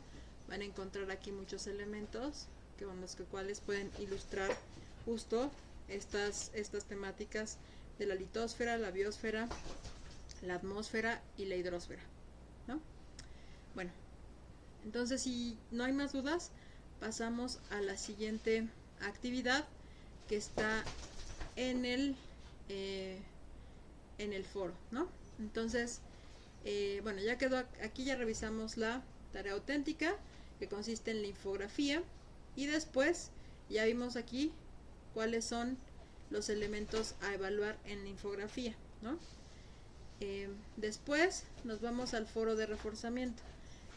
van a encontrar aquí muchos elementos con los cuales pueden ilustrar justo estas temáticas de la litosfera, la biosfera, la atmósfera y la hidrosfera, ¿no? Bueno, entonces si no hay más dudas, pasamos a la siguiente actividad que está en el foro, ¿no? Entonces, bueno, ya quedó aquí, ya revisamos la tarea auténtica, que consiste en la infografía, y después ya vimos aquí cuáles son los elementos a evaluar en la infografía, ¿no? Después nos vamos al foro de reforzamiento.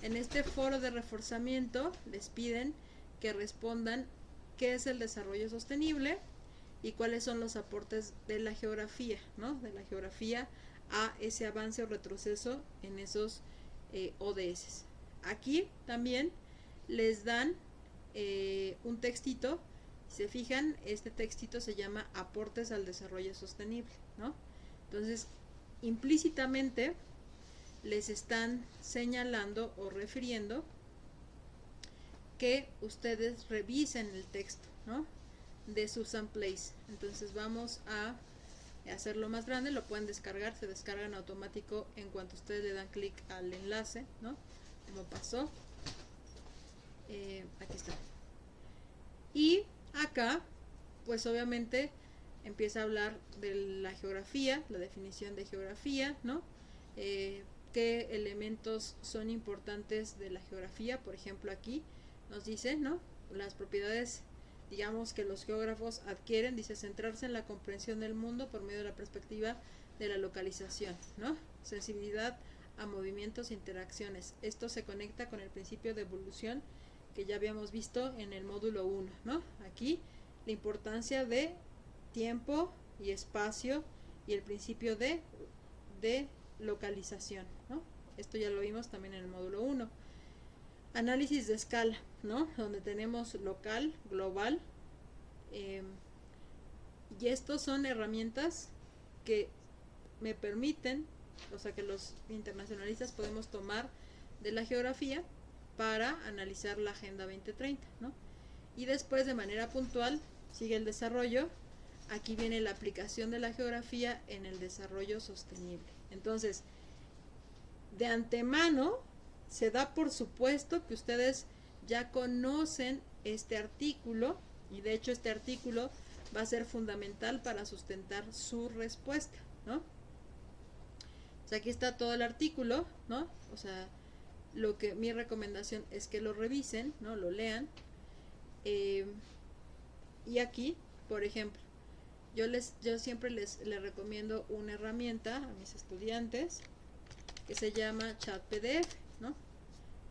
En este foro de reforzamiento les piden que respondan qué es el desarrollo sostenible y cuáles son los aportes de la geografía, ¿no? De la geografía a ese avance o retroceso en esos ODS. Aquí también les dan un textito. Si se fijan, este textito se llama Aportes al Desarrollo Sostenible, ¿no? Entonces, implícitamente les están señalando o refiriendo que ustedes revisen el texto, ¿no? De Susan Place. Entonces vamos a hacerlo más grande, lo pueden descargar, se descarga en automático en cuanto ustedes le dan clic al enlace, ¿no? Como pasó. Aquí está. Y acá, pues obviamente empieza a hablar de la geografía, la definición de geografía, ¿no? Qué elementos son importantes de la geografía. Por ejemplo, aquí nos dice, ¿no? Las propiedades, digamos, que los geógrafos adquieren, dice, centrarse en la comprensión del mundo por medio de la perspectiva de la localización, ¿no? Sensibilidad a movimientos e interacciones. Esto se conecta con el principio de evolución que ya habíamos visto en el módulo 1, ¿no? Aquí la importancia de tiempo y espacio y el principio de localización, ¿no? Esto ya lo vimos también en el módulo 1. Análisis de escala, ¿no? Donde tenemos local, global, y estos son herramientas que me permiten, o sea, que los internacionalistas podemos tomar de la geografía para analizar la Agenda 2030, ¿no? Y después, de manera puntual, sigue el desarrollo. Aquí viene la aplicación de la geografía en el desarrollo sostenible. Entonces, de antemano, se da por supuesto que ustedes ya conocen este artículo, y de hecho este artículo va a ser fundamental para sustentar su respuesta, ¿no? O sea, aquí está todo el artículo, ¿no? O sea, mi recomendación es que lo revisen, ¿no? Lo lean. Y aquí, por ejemplo, yo siempre les recomiendo una herramienta a mis estudiantes que se llama Chat PDF, ¿no?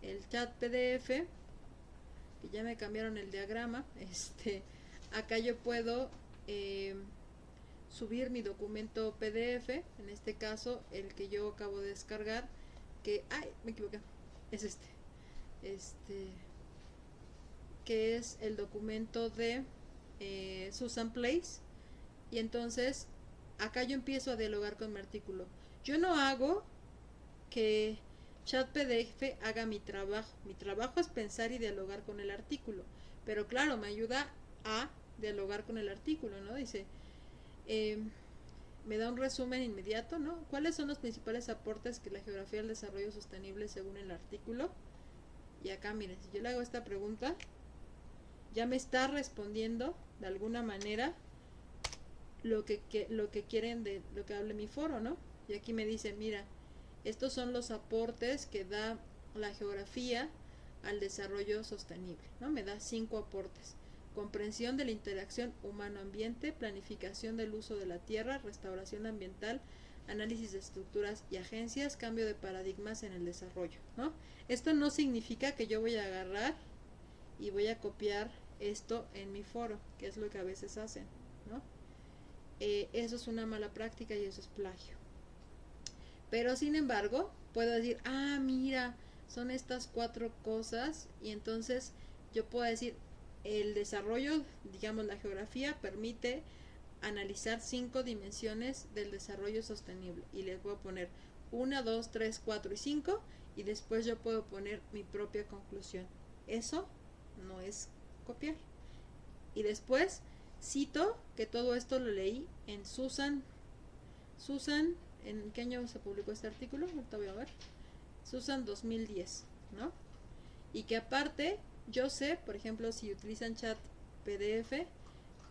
El Chat PDF, que ya me cambiaron el diagrama, acá yo puedo subir mi documento PDF, en este caso el que yo acabo de descargar, me equivoqué, es que es el documento de Susan Place, y entonces acá yo empiezo a dialogar con mi artículo. Yo no hago que Chat PDF haga mi trabajo es pensar y dialogar con el artículo, pero claro, me ayuda a dialogar con el artículo, ¿no? Dice, me da un resumen inmediato, ¿no? ¿Cuáles son los principales aportes que la geografía del desarrollo sostenible según el artículo? Y acá miren, si yo le hago esta pregunta, ya me está respondiendo de alguna manera lo que quieren de lo que hable mi foro, ¿no? Y aquí me dice, mira, Estos son los aportes que da la geografía al desarrollo sostenible, ¿no? Me da 5 aportes: comprensión de la interacción humano-ambiente, planificación del uso de la tierra, restauración ambiental, análisis de estructuras y agencias, cambio de paradigmas en el desarrollo, ¿no? Esto no significa que yo voy a agarrar y voy a copiar esto en mi foro, que es lo que a veces hacen, ¿no? Eso es una mala práctica y eso es plagio. Pero sin embargo, puedo decir, mira, son estas 4 cosas, y entonces yo puedo decir, el desarrollo, digamos la geografía, permite analizar 5 dimensiones del desarrollo sostenible, y les voy a poner 1, 2, 3, 4 y 5, y después yo puedo poner mi propia conclusión. Eso no es copiar. Y después cito que todo esto lo leí en Susan, ¿en qué año se publicó este artículo? Ahorita voy a ver. Susan 2010, ¿no? Y que aparte, yo sé, por ejemplo, si utilizan chat PDF,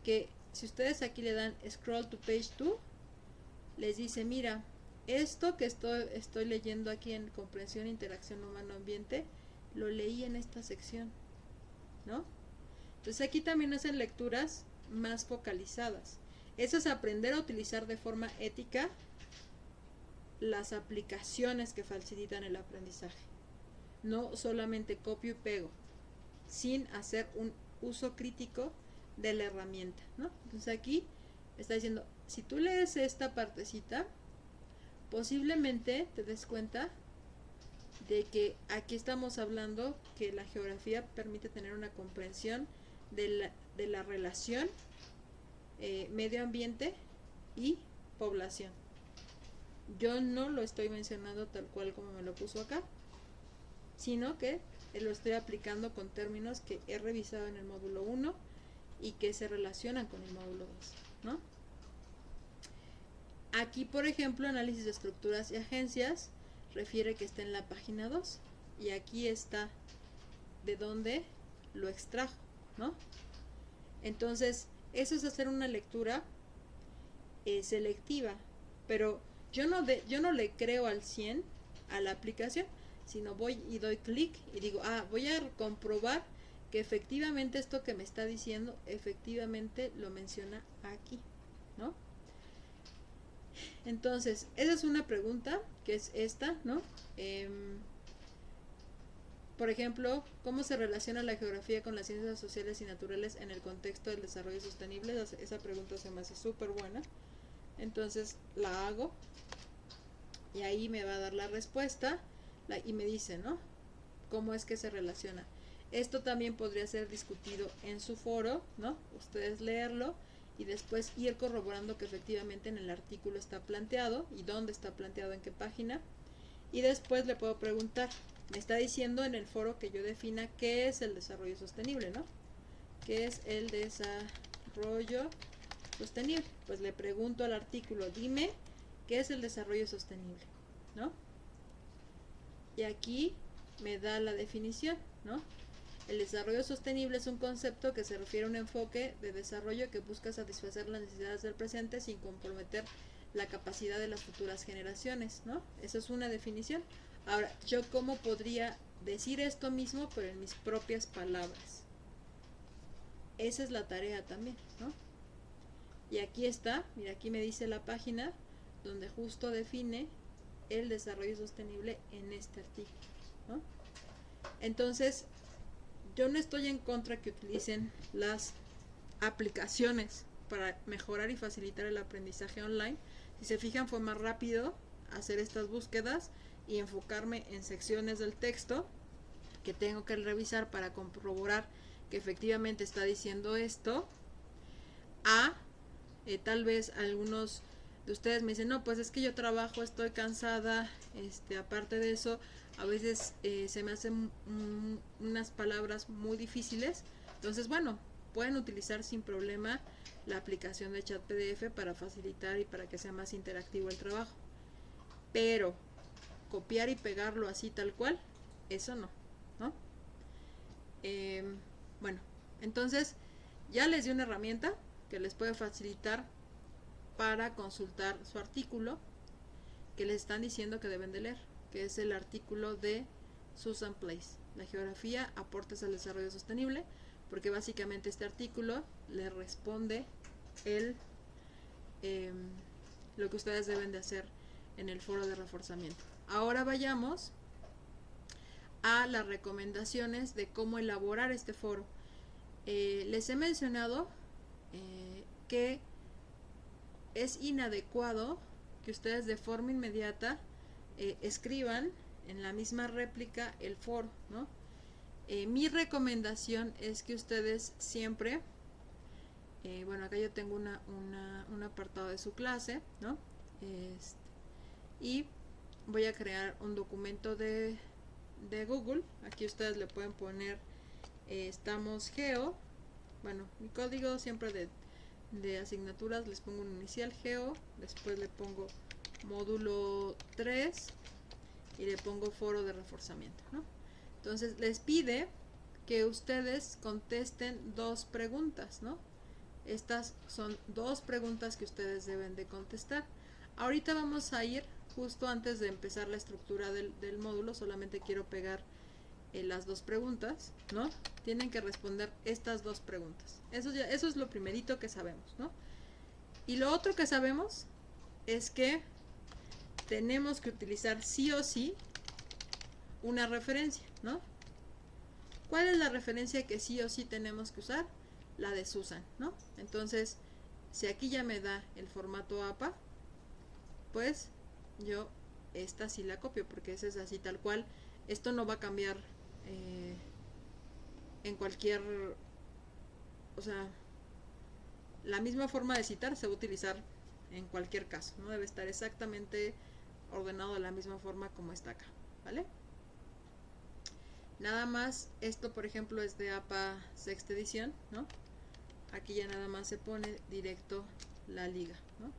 que si ustedes aquí le dan scroll to page 2, les dice, mira, esto que estoy leyendo aquí en comprensión e interacción humano-ambiente, lo leí en esta sección, ¿no? Entonces aquí también hacen lecturas más focalizadas. Eso es aprender a utilizar de forma ética las aplicaciones que facilitan el aprendizaje. No solamente copio y pego, sin hacer un uso crítico de la herramienta, ¿no? Entonces aquí está diciendo, si tú lees esta partecita, posiblemente te des cuenta de que aquí estamos hablando que la geografía permite tener una comprensión de la relación medio ambiente y población. Yo no lo estoy mencionando tal cual como me lo puso acá, sino que lo estoy aplicando con términos que he revisado en el módulo 1 y que se relacionan con el módulo 2, ¿no? Aquí, por ejemplo, análisis de estructuras y agencias refiere que está en la página 2, y aquí está de dónde lo extrajo, ¿no? Entonces, eso es hacer una lectura selectiva, pero yo no le creo al 100 a la aplicación, sino voy y doy clic y digo, voy a comprobar que efectivamente esto que me está diciendo, efectivamente lo menciona aquí, ¿no? Entonces, esa es una pregunta, que es esta, ¿no? Por ejemplo, ¿cómo se relaciona la geografía con las ciencias sociales y naturales en el contexto del desarrollo sostenible? Esa pregunta se me hace súper buena. Entonces la hago y ahí me va a dar la respuesta y me dice, ¿no? ¿Cómo es que se relaciona? Esto también podría ser discutido en su foro, ¿no? Ustedes leerlo y después ir corroborando que efectivamente en el artículo está planteado y dónde está planteado, en qué página. Y después le puedo preguntar, me está diciendo en el foro que yo defina qué es el desarrollo sostenible, ¿no? ¿Qué es el desarrollo sostenible? Pues le pregunto al artículo, dime qué es el desarrollo sostenible, ¿no? Y aquí me da la definición, ¿no? El desarrollo sostenible es un concepto que se refiere a un enfoque de desarrollo que busca satisfacer las necesidades del presente sin comprometer la capacidad de las futuras generaciones, ¿no? Eso es una definición. Ahora, ¿yo cómo podría decir esto mismo, pero en mis propias palabras? Esa es la tarea también, ¿no? Y aquí está, mira, aquí me dice la página donde justo define el desarrollo sostenible en este artículo, ¿no? Entonces, yo no estoy en contra que utilicen las aplicaciones para mejorar y facilitar el aprendizaje online. Si se fijan, fue más rápido hacer estas búsquedas y enfocarme en secciones del texto que tengo que revisar para comprobar que efectivamente está diciendo esto, tal vez algunos de ustedes me dicen, no, pues es que yo trabajo, estoy cansada, aparte de eso, a veces se me hacen unas palabras muy difíciles. Entonces, bueno, pueden utilizar sin problema la aplicación de chat PDF para facilitar y para que sea más interactivo el trabajo. Pero copiar y pegarlo así tal cual, eso no, ¿no? Bueno, entonces ya les di una herramienta que les puede facilitar para consultar su artículo. que les están diciendo que deben de leer, que es el artículo de Susan Place, la geografía, aportes al desarrollo sostenible, porque básicamente este artículo le responde el lo que ustedes deben de hacer en el foro de reforzamiento. Ahora vayamos a las recomendaciones de cómo elaborar este foro. Les he mencionado que es inadecuado que ustedes de forma inmediata escriban en la misma réplica el foro, ¿no? Mi recomendación es que ustedes siempre, bueno, acá yo tengo un apartado de su clase, ¿no? Y voy a crear un documento de Google. Aquí ustedes le pueden poner estamos geo, bueno, mi código siempre de asignaturas les pongo un inicial geo, después le pongo módulo 3 y le pongo foro de reforzamiento, ¿no? Entonces les pide que ustedes contesten 2 preguntas, ¿no? Estas son 2 preguntas que ustedes deben de contestar. Ahorita vamos a ir justo antes de empezar la estructura del módulo, solamente quiero pegar las 2 preguntas, ¿no? Tienen que responder estas 2 preguntas. Eso es lo primerito que sabemos, ¿no? Y lo otro que sabemos es que tenemos que utilizar sí o sí una referencia, ¿no? ¿Cuál es la referencia que sí o sí tenemos que usar? La de Susan, ¿no? Entonces, si aquí ya me da el formato APA, pues yo esta sí la copio, porque esa es así tal cual. Esto no va a cambiar en cualquier, o sea, la misma forma de citar se va a utilizar en cualquier caso, no debe estar exactamente ordenado de la misma forma como está acá, ¿vale? Nada más, esto por ejemplo es de APA sexta edición, ¿no? Aquí ya nada más se pone directo la liga, ¿no?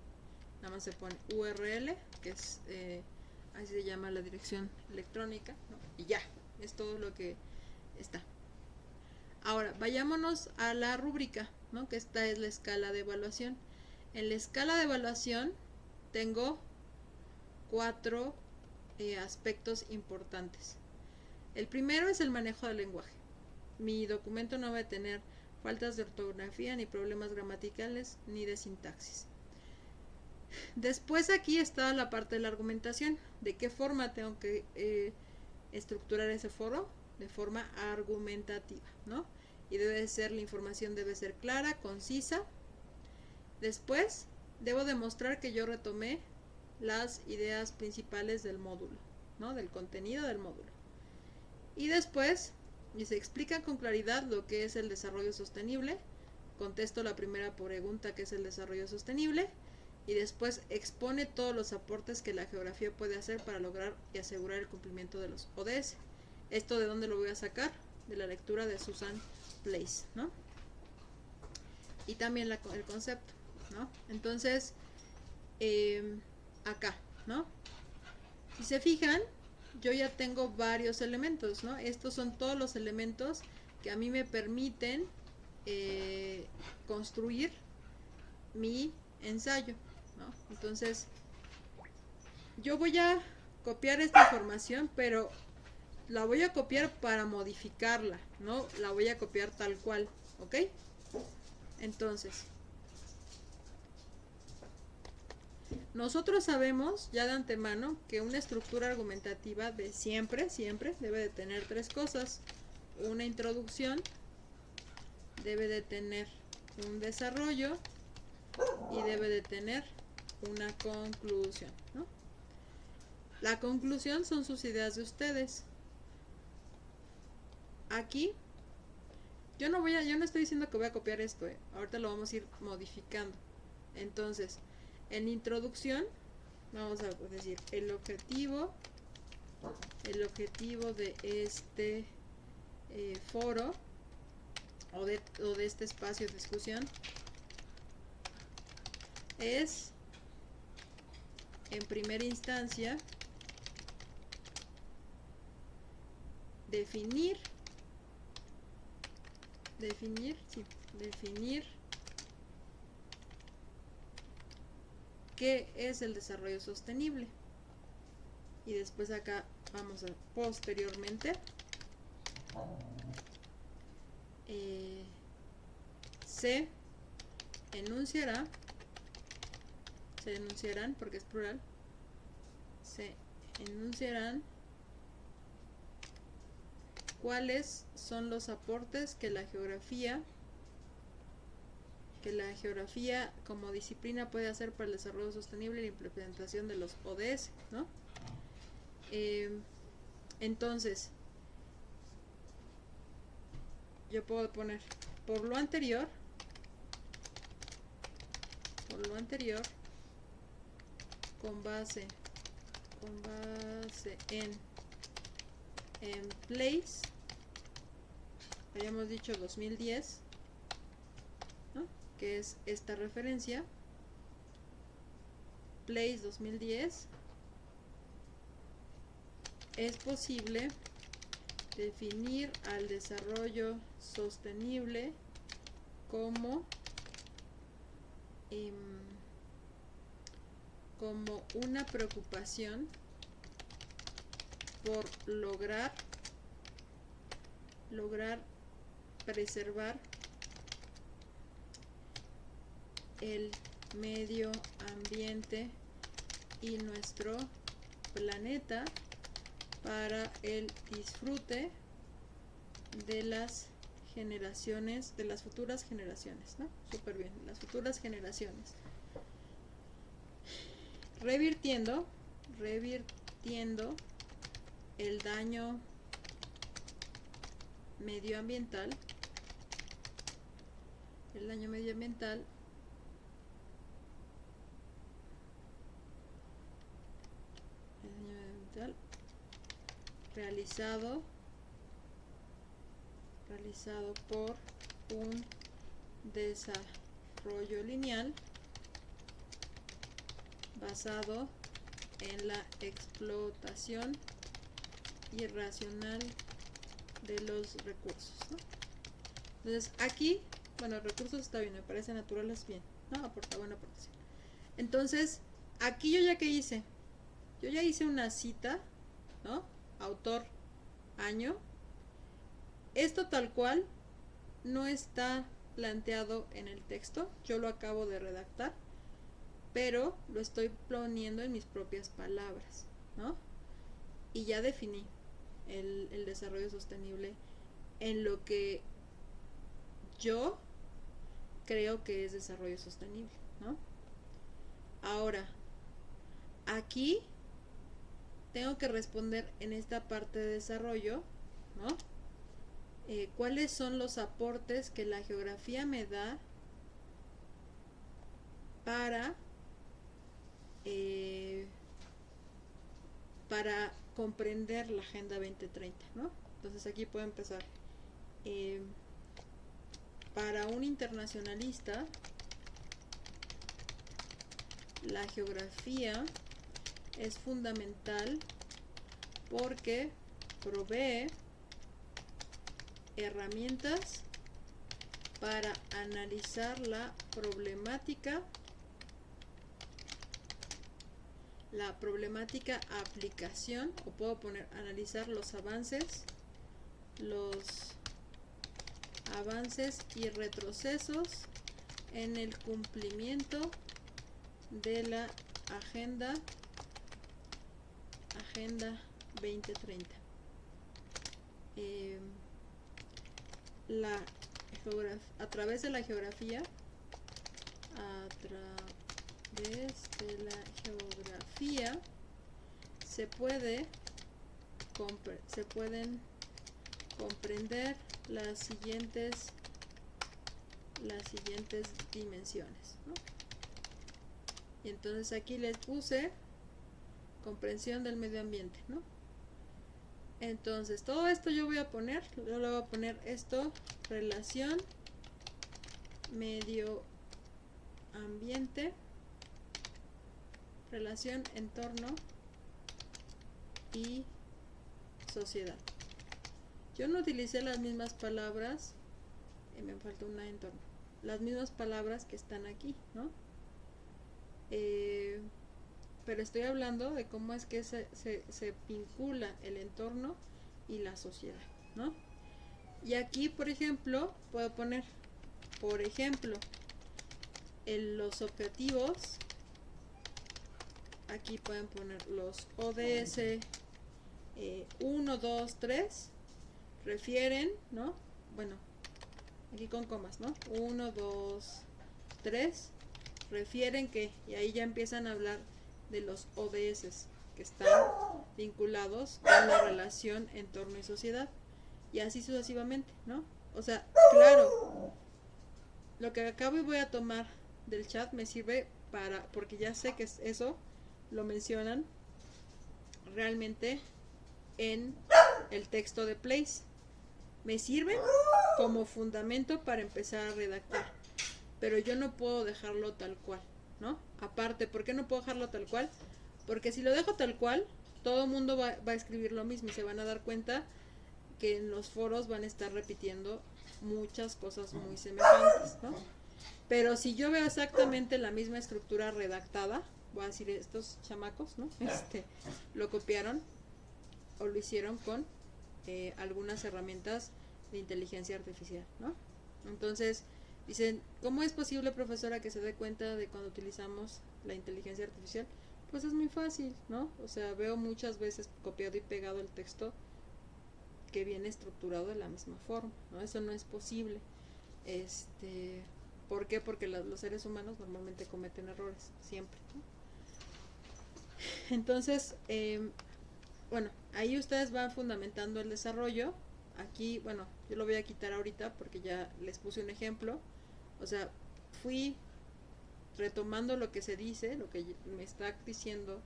Nada más se pone URL, que es así se llama la dirección electrónica, ¿no? Y ya, es todo lo que está. Ahora, vayámonos a la rúbrica, ¿no? Que esta es la escala de evaluación. En la escala de evaluación tengo 4 aspectos importantes. El primero es el manejo del lenguaje. Mi documento no va a tener faltas de ortografía, ni problemas gramaticales, ni de sintaxis. Después aquí está la parte de la argumentación. ¿De qué forma tengo que estructurar ese foro? De forma argumentativa, ¿no? Y la información debe ser clara, concisa. Después debo demostrar que yo retomé las ideas principales del módulo, ¿no? Del contenido del módulo. Y después se explica con claridad lo que es el desarrollo sostenible. Contesto la primera pregunta, que es el desarrollo sostenible, y después expone todos los aportes que la geografía puede hacer para lograr y asegurar el cumplimiento de los ODS. ¿Esto de dónde lo voy a sacar? De la lectura de Susan Place, ¿no? Y también el concepto, ¿no? Entonces, acá, ¿no? Si se fijan, yo ya tengo varios elementos, ¿no? Estos son todos los elementos que a mí me permiten construir mi ensayo, ¿no? Entonces, yo voy a copiar esta información, pero la voy a copiar para modificarla, no la voy a copiar tal cual, ¿ok? Entonces, nosotros sabemos ya de antemano que una estructura argumentativa de siempre debe de tener 3 cosas. Una introducción, debe de tener un desarrollo y debe de tener una conclusión, ¿no? La conclusión son sus ideas de ustedes. Aquí yo no estoy diciendo que voy a copiar esto, ahorita lo vamos a ir modificando. Entonces, en introducción vamos a decir el objetivo de este foro o de este espacio de discusión es, en primera instancia, definir qué es el desarrollo sostenible, y después acá vamos a posteriormente se enunciarán porque es plural, se enunciarán cuáles son los aportes que la geografía como disciplina puede hacer para el desarrollo sostenible y la implementación de los ODS, ¿no? Entonces, yo puedo poner por lo anterior, con base en place, habíamos dicho 2010, ¿no? Que es esta referencia, place 2010, es posible definir al desarrollo sostenible como una preocupación por lograr preservar el medio ambiente y nuestro planeta para el disfrute de las generaciones, de las futuras generaciones, ¿no? Súper bien, las futuras generaciones. Revirtiendo el daño medioambiental, realizado por un desarrollo lineal basado en la explotación irracional de los recursos, ¿no? Entonces aquí, bueno, recursos está bien, me parece naturales bien, ¿no? Aporta buena aportación. Entonces, aquí yo ya hice una cita, ¿no? Autor, año. Esto tal cual no está planteado en el texto, yo lo acabo de redactar, pero lo estoy poniendo en mis propias palabras, ¿no? Y ya definí el desarrollo sostenible en lo que yo creo que es desarrollo sostenible, ¿no? Ahora, aquí tengo que responder en esta parte de desarrollo, ¿no? ¿Cuáles son los aportes que la geografía me da para comprender la Agenda 2030, ¿no? Entonces aquí puedo empezar. Para un internacionalista, la geografía es fundamental porque provee herramientas para analizar la problemática aplicación, o puedo poner analizar los avances y retrocesos en el cumplimiento de la Agenda 2030. A través de la geografía se pueden comprender las siguientes dimensiones, ¿no? Y entonces aquí les puse comprensión del medio ambiente, ¿no? Entonces todo esto yo le voy a poner esto, relación medio ambiente, relación entorno y sociedad. Yo no utilicé las mismas palabras, me faltó una entorno, las mismas palabras que están aquí, ¿no? pero estoy hablando de cómo es que se vincula el entorno y la sociedad, ¿no? Y aquí, por ejemplo, puedo poner, por ejemplo, los objetivos, aquí pueden poner los ODS 1, 2, 3, refieren, ¿no? Bueno, aquí con comas, ¿no? 1, 2, 3, refieren que, y ahí ya empiezan a hablar de los ODS que están vinculados con la relación entorno y sociedad, y así sucesivamente, ¿no? O sea, claro, lo que acabo y voy a tomar del chat me sirve porque ya sé que eso lo mencionan realmente en el texto de Place. Me sirve como fundamento para empezar a redactar, pero yo no puedo dejarlo tal cual, ¿no? Aparte, ¿por qué no puedo dejarlo tal cual? Porque si lo dejo tal cual, todo el mundo va a escribir lo mismo y se van a dar cuenta que en los foros van a estar repitiendo muchas cosas muy semejantes, ¿no? Pero si yo veo exactamente la misma estructura redactada, voy a decir, estos chamacos, ¿no? Lo copiaron o lo hicieron con algunas herramientas de inteligencia artificial, ¿no? Entonces, dicen, ¿cómo es posible, profesora, que se dé cuenta de cuando utilizamos la inteligencia artificial? Pues es muy fácil, ¿no? O sea, veo muchas veces copiado y pegado el texto que viene estructurado de la misma forma, ¿no? Eso no es posible. ¿Por qué? Porque los seres humanos normalmente cometen errores, siempre, ¿no? Entonces, bueno, ahí ustedes van fundamentando el desarrollo. Aquí, bueno, yo lo voy a quitar ahorita porque ya les puse un ejemplo. O sea, fui retomando lo que se dice, lo que me está diciendo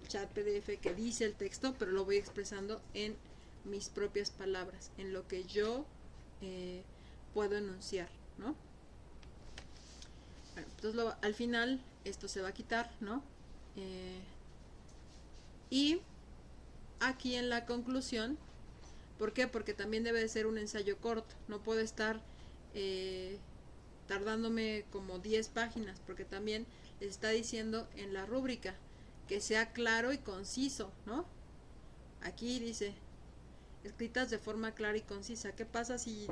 el chat PDF que dice el texto, pero lo voy expresando en mis propias palabras, en lo que yo puedo enunciar, ¿no? Bueno, entonces al final esto se va a quitar, ¿no? Y aquí en la conclusión, ¿por qué? Porque también debe de ser un ensayo corto, no puede estar tardándome como 10 páginas, porque también les está diciendo en la rúbrica que sea claro y conciso, ¿no? Aquí dice, escritas de forma clara y concisa. ¿Qué pasa si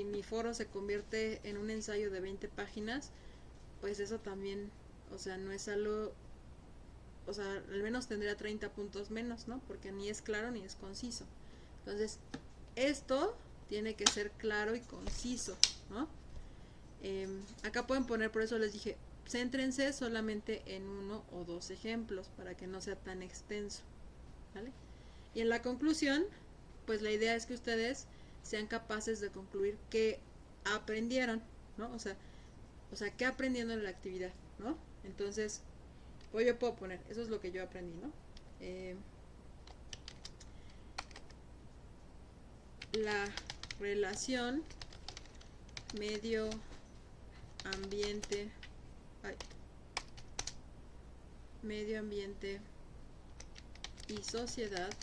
mi foro se convierte en un ensayo de 20 páginas? Pues eso también, o sea, no es algo, o sea, al menos tendría 30 puntos menos, ¿no? Porque ni es claro ni es conciso. Entonces, esto tiene que ser claro y conciso, ¿no? Acá pueden poner, por eso les dije, céntrense solamente en 1 o 2 ejemplos para que no sea tan extenso, ¿vale? Y en la conclusión, pues la idea es que ustedes sean capaces de concluir qué aprendieron, ¿no? O sea, qué aprendieron en la actividad, ¿no? Entonces, pues yo puedo poner, eso es lo que yo aprendí, ¿no? La relación medio ambiente, medio ambiente y sociedad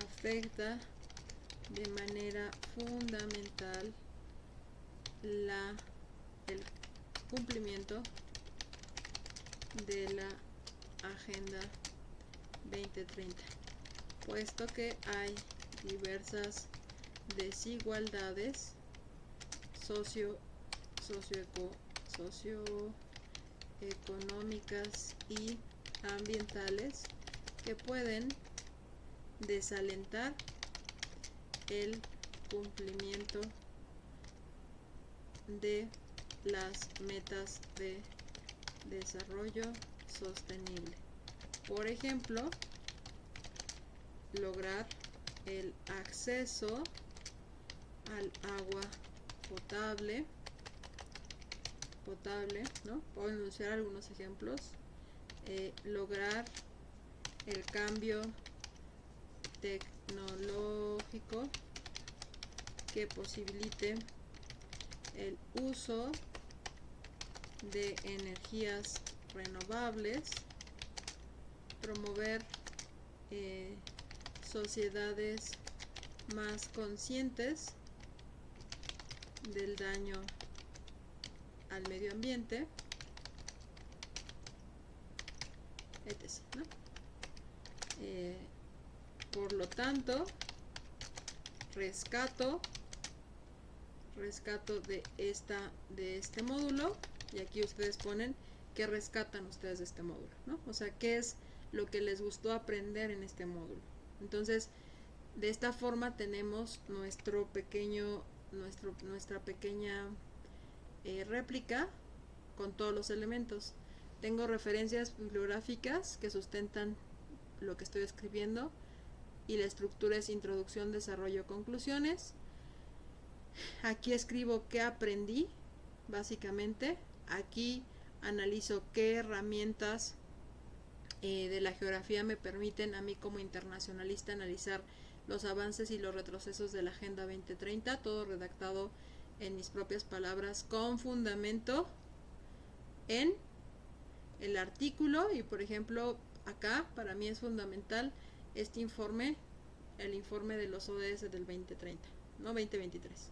afecta de manera fundamental el cumplimiento de la Agenda 2030, puesto que hay diversas desigualdades socioeconómicas y ambientales que pueden desalentar el cumplimiento de las metas de desarrollo sostenible. Por ejemplo, lograr el acceso al agua potable, ¿no? Puedo enunciar algunos ejemplos. Lograr el cambio tecnológico que posibilite el uso de energías renovables, promover sociedades más conscientes del daño al medio ambiente, etc., ¿no? Por lo tanto, rescato de este módulo, y aquí ustedes ponen qué rescatan ustedes de este módulo, ¿no? O sea, qué es lo que les gustó aprender en este módulo. Entonces, de esta forma tenemos nuestra pequeña réplica con todos los elementos. Tengo referencias bibliográficas que sustentan lo que estoy escribiendo, y la estructura es introducción, desarrollo, conclusiones. Aquí escribo qué aprendí, básicamente. Aquí analizo qué herramientas de la geografía me permiten a mí como internacionalista analizar los avances y los retrocesos de la Agenda 2030, todo redactado en mis propias palabras con fundamento en el artículo. Y por ejemplo, acá para mí es fundamental este informe, el informe de los ODS del 2030, no 2023.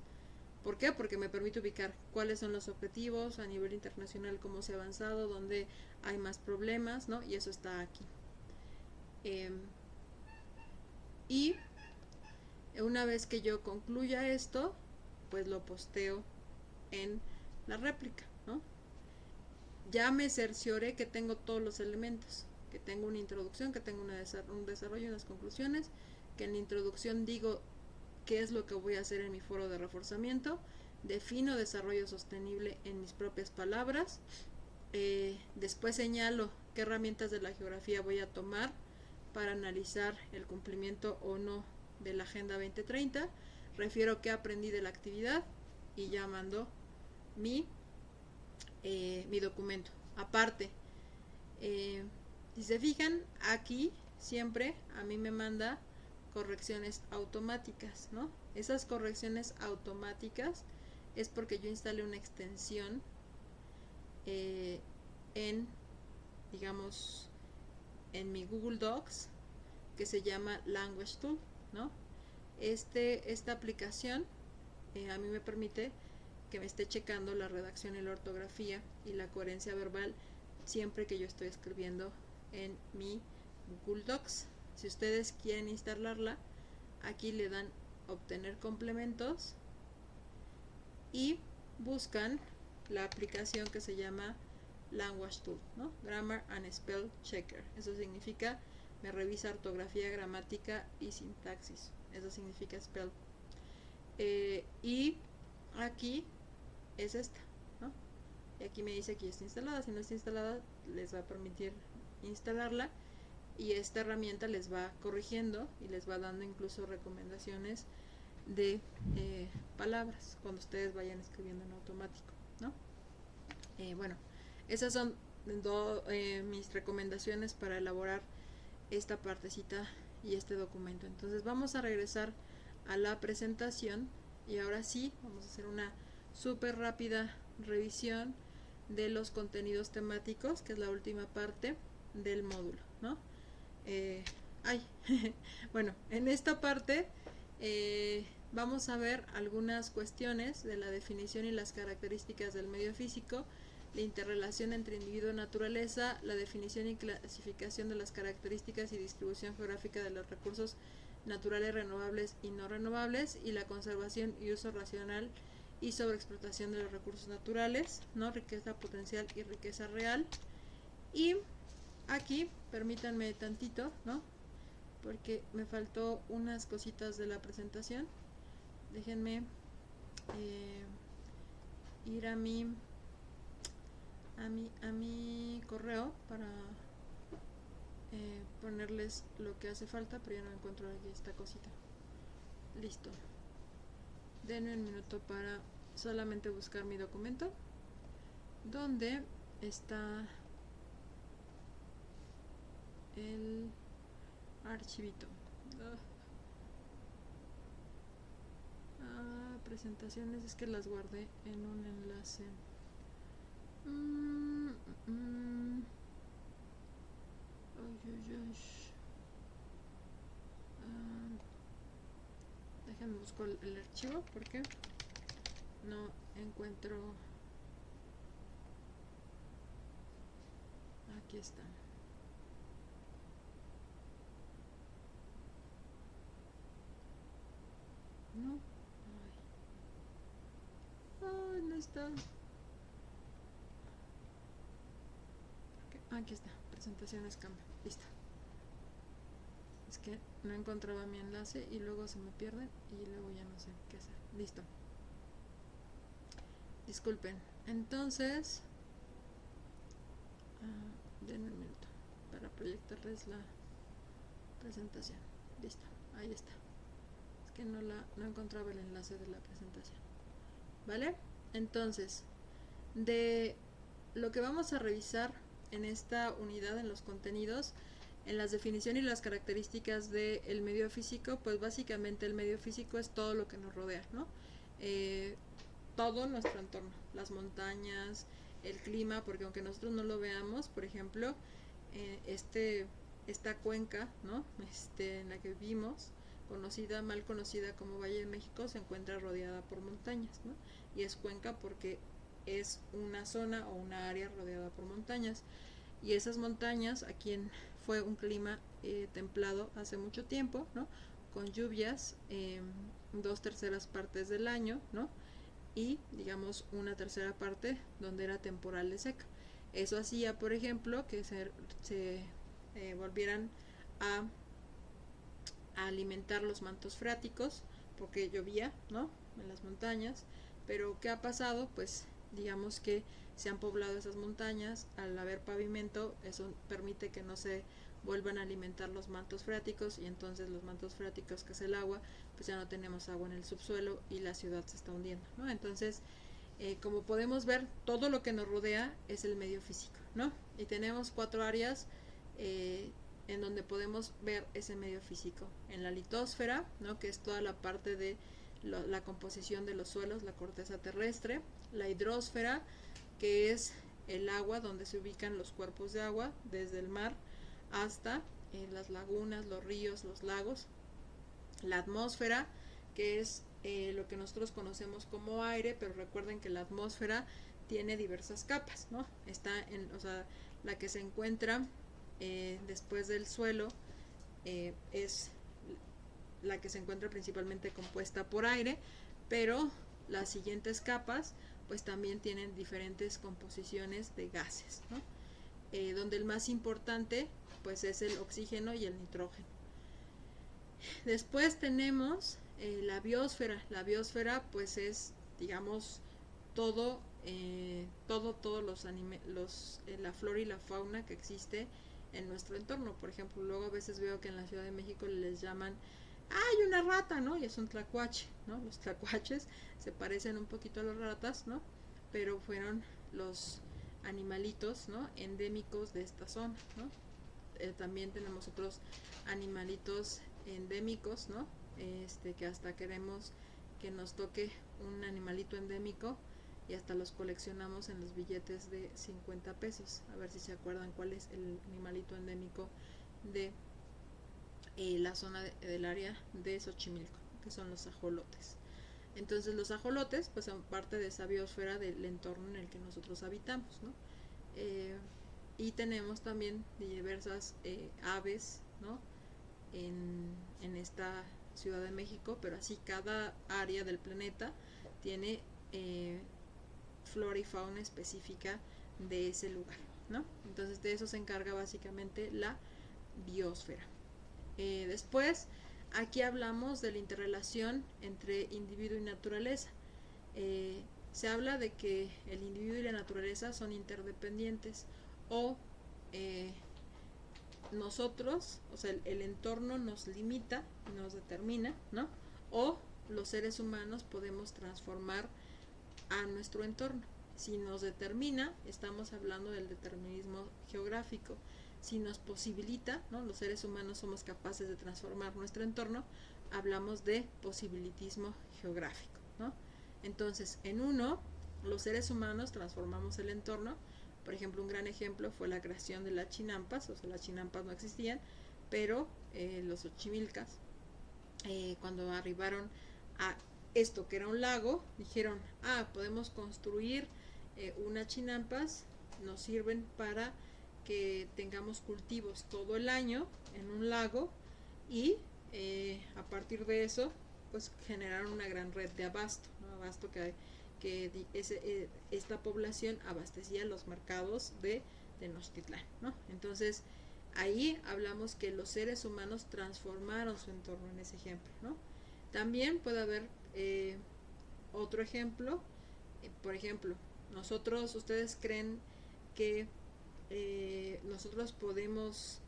¿Por qué? Porque me permite ubicar cuáles son los objetivos a nivel internacional, cómo se ha avanzado, dónde hay más problemas, ¿no? Y eso está aquí. Y una vez que yo concluya esto, pues lo posteo en la réplica, ¿no? Ya me cercioré que tengo todos los elementos, que tengo una introducción, que tengo un desarrollo y unas conclusiones, que en la introducción digo qué es lo que voy a hacer en mi foro de reforzamiento, defino desarrollo sostenible en mis propias palabras, después señalo qué herramientas de la geografía voy a tomar para analizar el cumplimiento o no de la Agenda 2030, refiero qué aprendí de la actividad y ya mando mi documento. Aparte, si se fijan, aquí siempre a mí me manda correcciones automáticas, ¿no? Esas correcciones automáticas es porque yo instalé una extensión digamos, en mi Google Docs, que se llama Language Tool, ¿no? Esta aplicación a mí me permite que me esté checando la redacción y la ortografía y la coherencia verbal siempre que yo estoy escribiendo en mi Google Docs. Si ustedes quieren instalarla, aquí le dan obtener complementos y buscan la aplicación que se llama Language Tool, ¿no? Grammar and Spell Checker. Eso significa me revisa ortografía, gramática y sintaxis. Eso significa spell. Y aquí es esta, ¿no? Y aquí me dice que ya está instalada. Si no está instalada, les va a permitir instalarla, y esta herramienta les va corrigiendo y les va dando incluso recomendaciones de palabras cuando ustedes vayan escribiendo en automático, ¿no? Bueno, esas son mis recomendaciones para elaborar esta partecita y este documento. Entonces vamos a regresar a la presentación y ahora sí vamos a hacer una súper rápida revisión de los contenidos temáticos, que es la última parte del módulo, ¿no? Bueno, en esta parte vamos a ver algunas cuestiones de la definición y las características del medio físico, la interrelación entre individuo y naturaleza, la definición y clasificación de las características y distribución geográfica de los recursos naturales renovables y no renovables, y la conservación y uso racional y sobreexplotación de los recursos naturales, ¿no? Riqueza potencial y riqueza real. Y aquí, permítanme tantito, ¿no? Porque me faltó unas cositas de la presentación. Déjenme ir a mi correo para ponerles lo que hace falta, pero ya no encuentro aquí esta cosita. Listo. Denme un minuto para solamente buscar mi documento, donde está el archivito. Presentaciones, es que las guardé en un enlace. Déjenme buscar el archivo porque no encuentro. Aquí está. ¿no? Ay, no está. Aquí está, presentaciones cambio, listo. Es que no encontraba mi enlace y luego se me pierde y luego ya no sé qué hacer. Listo. Disculpen. Entonces, denme un minuto para proyectarles la presentación. Listo, ahí está. Es que no encontraba el enlace de la presentación. ¿Vale? Entonces, de lo que vamos a revisar en esta unidad, en los contenidos, en las definiciones y las características del medio físico, pues básicamente el medio físico es todo lo que nos rodea, ¿no? Todo nuestro entorno, las montañas, el clima, porque aunque nosotros no lo veamos, por ejemplo, esta cuenca, ¿no? En la que vivimos, mal conocida como Valle de México, se encuentra rodeada por montañas, ¿no? Y es cuenca porque es una zona o una área rodeada por montañas. Y esas montañas, aquí fue un clima templado hace mucho tiempo, ¿no? Con lluvias 2/3 partes del año, ¿no? Y digamos una tercera parte donde era temporal de seca. Eso hacía, por ejemplo, que se volvieran a alimentar los mantos freáticos porque llovía, ¿no? En las montañas. Pero ¿qué ha pasado? Pues digamos que se han poblado esas montañas, al haber pavimento, eso permite que no se vuelvan a alimentar los mantos freáticos y entonces los mantos freáticos, que es el agua, pues ya no tenemos agua en el subsuelo y la ciudad se está hundiendo, ¿no? Entonces, como podemos ver, todo lo que nos rodea es el medio físico, ¿no? Y tenemos 4 áreas en donde podemos ver ese medio físico. En la litosfera, ¿no? Que es toda la parte de la composición de los suelos, la corteza terrestre. La hidrosfera, que es el agua, donde se ubican los cuerpos de agua, desde el mar hasta las lagunas, los ríos, los lagos. La atmósfera, que es lo que nosotros conocemos como aire, pero recuerden que la atmósfera tiene diversas capas, ¿no? Está o sea, la que se encuentra después del suelo es la que se encuentra principalmente compuesta por aire, pero las siguientes capas pues también tienen diferentes composiciones de gases, ¿no? Donde el más importante pues es el oxígeno y el nitrógeno. Después tenemos la biosfera. La biosfera pues es, digamos, todos la flora y la fauna que existe en nuestro entorno. Por ejemplo, luego a veces veo que en la Ciudad de México les llaman hay una rata, ¿no? Y es un tlacuache, ¿no? Los tlacuaches se parecen un poquito a las ratas, ¿no? Pero fueron los animalitos, ¿no? Endémicos de esta zona, ¿no? También tenemos otros animalitos endémicos, ¿no? Que hasta queremos que nos toque un animalito endémico y hasta los coleccionamos en los billetes de 50 pesos. A ver si se acuerdan cuál es el animalito endémico de la zona del área de Xochimilco, que son los ajolotes. Entonces los ajolotes pues son parte de esa biosfera del entorno en el que nosotros habitamos, ¿no? Y tenemos también diversas aves, ¿no? En esta Ciudad de México, pero así cada área del planeta tiene flora y fauna específica de ese lugar, ¿no? Entonces de eso se encarga básicamente la biosfera. Después, aquí hablamos de la interrelación entre individuo y naturaleza. Se habla de que el individuo y la naturaleza son interdependientes o nosotros, o sea, el entorno nos limita, nos determina, ¿no? O los seres humanos podemos transformar a nuestro entorno. Si nos determina, estamos hablando del determinismo geográfico. Si nos posibilita, ¿no? Los seres humanos somos capaces de transformar nuestro entorno, hablamos de posibilitismo geográfico, ¿no? Entonces, en uno, los seres humanos transformamos el entorno. Por ejemplo, un gran ejemplo fue la creación de las chinampas, o sea, las chinampas no existían, pero los xochimilcas, cuando arribaron a esto que era un lago, dijeron, podemos construir unas chinampas, nos sirven para que tengamos cultivos todo el año en un lago y a partir de eso pues generaron una gran red de abasto, ¿no? Abasto esta población abastecía los mercados de Tenochtitlán, ¿no? Entonces ahí hablamos que los seres humanos transformaron su entorno en ese ejemplo, ¿no? También puede haber otro ejemplo, por ejemplo, ustedes creen que nosotros podemos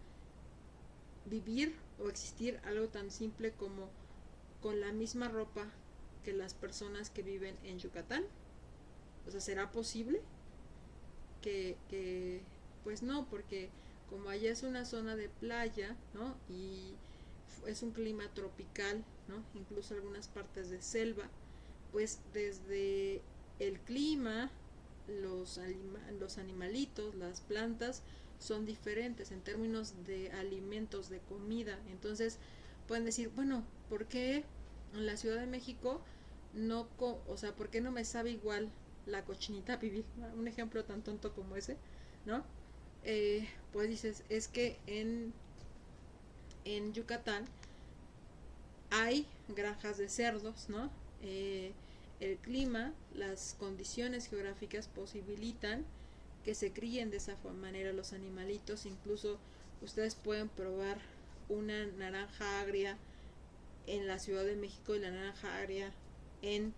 vivir o existir algo tan simple como con la misma ropa que las personas que viven en Yucatán? O sea, ¿será posible? Pues no, porque como allá es una zona de playa, ¿no? Y es un clima tropical, ¿no? Incluso algunas partes de selva, pues desde el clima, los animalitos, las plantas son diferentes en términos de alimentos, de comida. Entonces pueden decir, bueno, ¿por qué en la Ciudad de México o sea, ¿por qué no me sabe igual la cochinita pibil? Un ejemplo tan tonto como ese, ¿no? Pues dices, es que en Yucatán hay granjas de cerdos, ¿no? El clima, las condiciones geográficas posibilitan que se críen de esa manera los animalitos. Incluso ustedes pueden probar una naranja agria en la Ciudad de México y la naranja agria en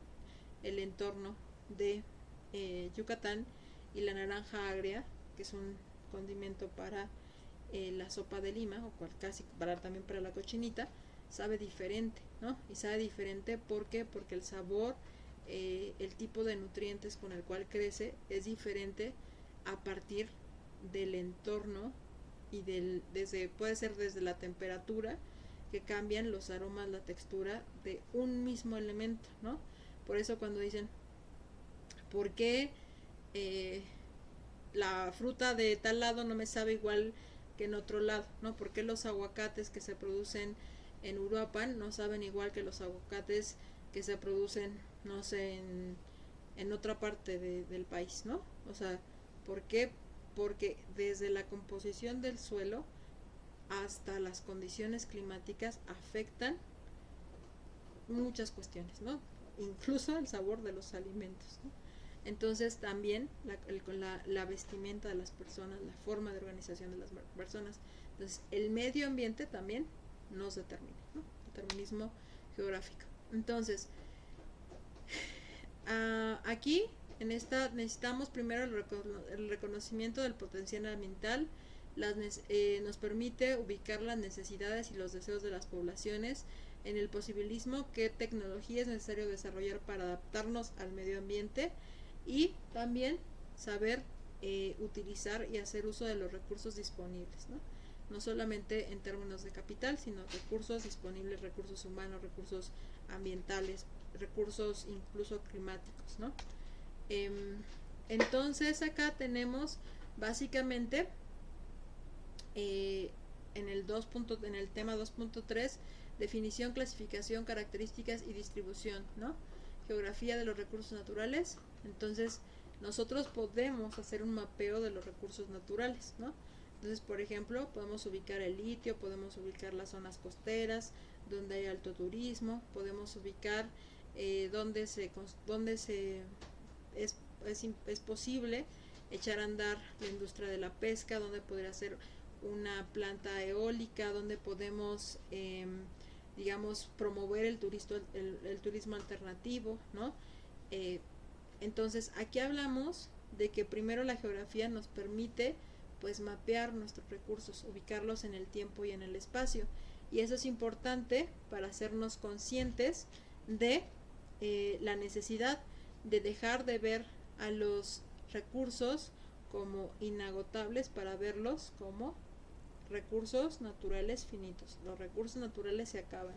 el entorno de Yucatán, y la naranja agria, que es un condimento para la sopa de lima, o casi también para la cochinita, sabe diferente, ¿no? Y sabe diferente porque el sabor, el tipo de nutrientes con el cual crece es diferente a partir del entorno y puede ser desde la temperatura, que cambian los aromas, la textura de un mismo elemento, ¿no? Por eso cuando dicen, ¿por qué la fruta de tal lado no me sabe igual que en otro lado, ¿no? ¿Por qué los aguacates que se producen en Uruapan no saben igual que los aguacates que se producen, no sé, en otra parte del país, ¿no? O sea, ¿por qué? Porque desde la composición del suelo hasta las condiciones climáticas afectan muchas cuestiones, ¿no? Incluso el sabor de los alimentos, ¿no? Entonces también la vestimenta de las personas, la forma de organización de las personas. Entonces el medio ambiente también nos determina, ¿no? Determinismo geográfico. Entonces, aquí en esta necesitamos primero el reconocimiento del potencial ambiental. Nos permite ubicar las necesidades y los deseos de las poblaciones. En el posibilismo, qué tecnología es necesario desarrollar para adaptarnos al medio ambiente, y también saber utilizar y hacer uso de los recursos disponibles, ¿no? No solamente en términos de capital, sino recursos disponibles, recursos humanos, recursos ambientales, recursos incluso climáticos, ¿no? Entonces acá tenemos básicamente en el tema 2.3, definición, clasificación, características y distribución, ¿no? Geografía de los recursos naturales. Entonces nosotros podemos hacer un mapeo de los recursos naturales, ¿no? Entonces, por ejemplo, podemos ubicar el litio, podemos ubicar las zonas costeras donde hay alto turismo, podemos ubicar donde es posible echar a andar la industria de la pesca, donde podría ser una planta eólica, donde podemos digamos promover el turismo alternativo, ¿no? Entonces aquí hablamos de que primero la geografía nos permite pues mapear nuestros recursos, ubicarlos en el tiempo y en el espacio, y eso es importante para hacernos conscientes de la necesidad de dejar de ver a los recursos como inagotables para verlos como recursos naturales finitos. Los recursos naturales se acaban.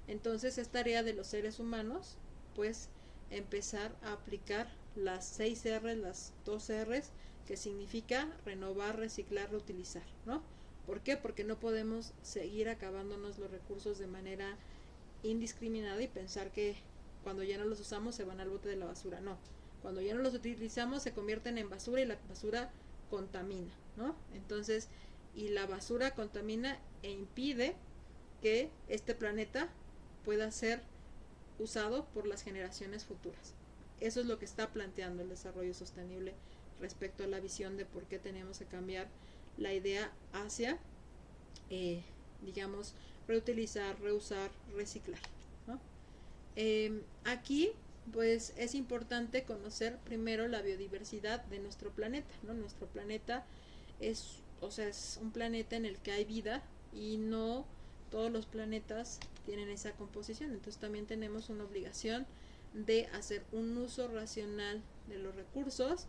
Entonces es tarea de los seres humanos pues empezar a aplicar las 6 R, las 2 R's, que significa renovar, reciclar, reutilizar, ¿no? ¿Por qué? Porque no podemos seguir acabándonos los recursos de manera indiscriminada y pensar que cuando ya no los usamos se van al bote de la basura. No, cuando ya no los utilizamos se convierten en basura, y la basura contamina, ¿no? Entonces, y la basura contamina e impide que este planeta pueda ser usado por las generaciones futuras. Eso es lo que está planteando el desarrollo sostenible respecto a la visión de por qué tenemos que cambiar la idea hacia, digamos, reutilizar, reusar, reciclar, ¿no? Aquí pues es importante conocer primero la biodiversidad de nuestro planeta, ¿no? Nuestro planeta es un planeta en el que hay vida y no todos los planetas tienen esa composición. Entonces también tenemos una obligación de hacer un uso racional de los recursos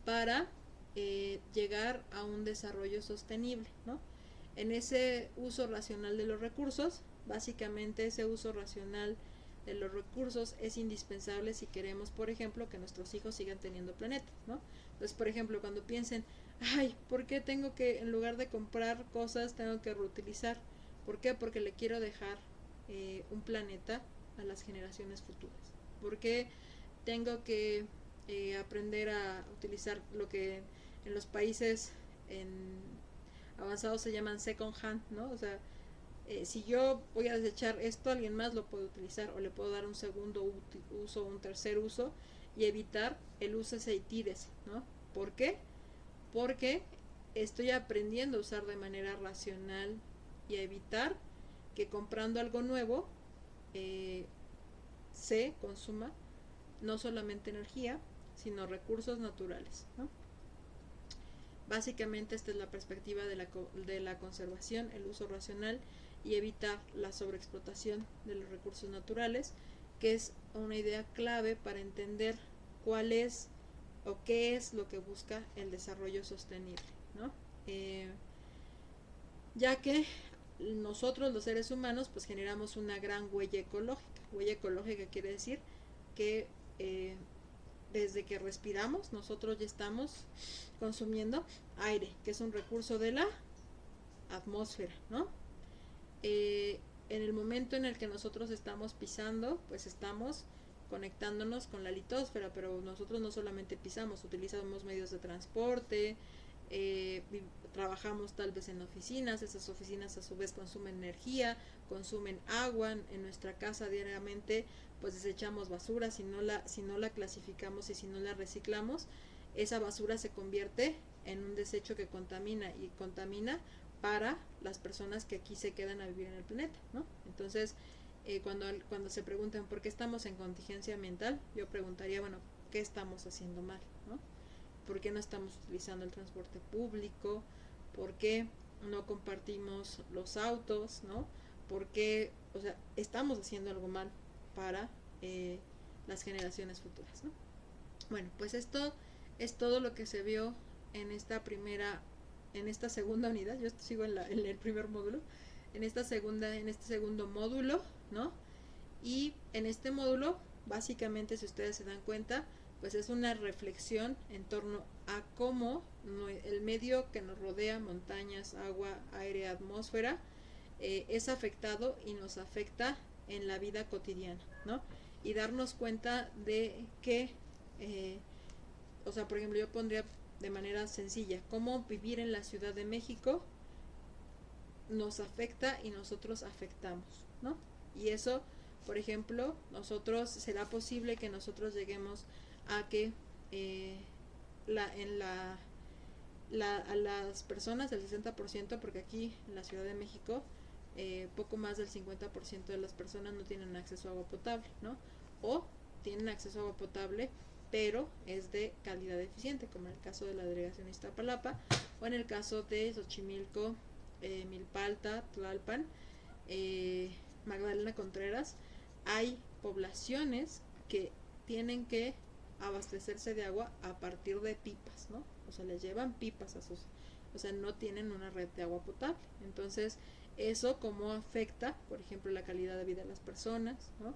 para llegar a un desarrollo sostenible, ¿no? En ese uso racional de los recursos, básicamente ese uso racional de los recursos es indispensable si queremos, por ejemplo, que nuestros hijos sigan teniendo planetas, ¿no? Entonces, por ejemplo, cuando piensen, ay, ¿por qué tengo que, en lugar de comprar cosas, tengo que reutilizar? ¿Por qué? Porque le quiero dejar un planeta a las generaciones futuras. ¿Por qué tengo que aprender a utilizar lo que en los países avanzados se llaman second hand, ¿no? O sea, si yo voy a desechar esto, alguien más lo puede utilizar o le puedo dar un segundo uso, un tercer uso y evitar el uso ese y tires, ¿no? ¿Por qué? Porque estoy aprendiendo a usar de manera racional y a evitar que comprando algo nuevo se consuma no solamente energía, sino recursos naturales, ¿no? Básicamente esta es la perspectiva de la conservación, el uso racional y evitar la sobreexplotación de los recursos naturales, que es una idea clave para entender cuál es o qué es lo que busca el desarrollo sostenible, ¿no? Ya que nosotros los seres humanos pues generamos una gran huella ecológica. Huella ecológica quiere decir que desde que respiramos nosotros ya estamos consumiendo aire, que es un recurso de la atmósfera, ¿no? En el momento en el que nosotros estamos pisando, pues estamos conectándonos con la litosfera, pero nosotros no solamente pisamos, utilizamos medios de transporte, trabajamos tal vez en oficinas, esas oficinas a su vez consumen energía, consumen agua, en nuestra casa diariamente pues desechamos basura, si no la clasificamos y si no la reciclamos, esa basura se convierte en un desecho que contamina y contamina para las personas que aquí se quedan a vivir en el planeta, ¿no? Entonces, cuando se preguntan por qué estamos en contingencia ambiental, yo preguntaría, bueno, ¿qué estamos haciendo mal, ¿no? ¿Por qué no estamos utilizando el transporte público? ¿Por qué no compartimos los autos, ¿no? ¿Por qué, o sea, estamos haciendo algo mal para las generaciones futuras, ¿no? Bueno, pues esto es todo lo que se vio en esta segunda unidad. Yo sigo en el primer módulo, en este segundo módulo, ¿no? Y en este módulo, básicamente, si ustedes se dan cuenta, pues es una reflexión en torno a cómo el medio que nos rodea, montañas, agua, aire, atmósfera, es afectado y nos afecta en la vida cotidiana, ¿no? Y darnos cuenta de que, o sea, por ejemplo, yo pondría de manera sencilla, cómo vivir en la Ciudad de México nos afecta y nosotros afectamos, ¿no? Y eso, por ejemplo, será posible que nosotros lleguemos a que a las personas del 60%, porque aquí en la Ciudad de México poco más del 50% de las personas no tienen acceso a agua potable, ¿no? O tienen acceso a agua potable, pero es de calidad deficiente, como en el caso de la delegación Iztapalapa, o en el caso de Xochimilco, Milpalta, Tlalpan, Magdalena Contreras. Hay poblaciones que tienen que abastecerse de agua a partir de pipas, ¿no? O sea, les llevan pipas o sea, no tienen una red de agua potable. Entonces, eso cómo afecta, por ejemplo, la calidad de vida de las personas, ¿no?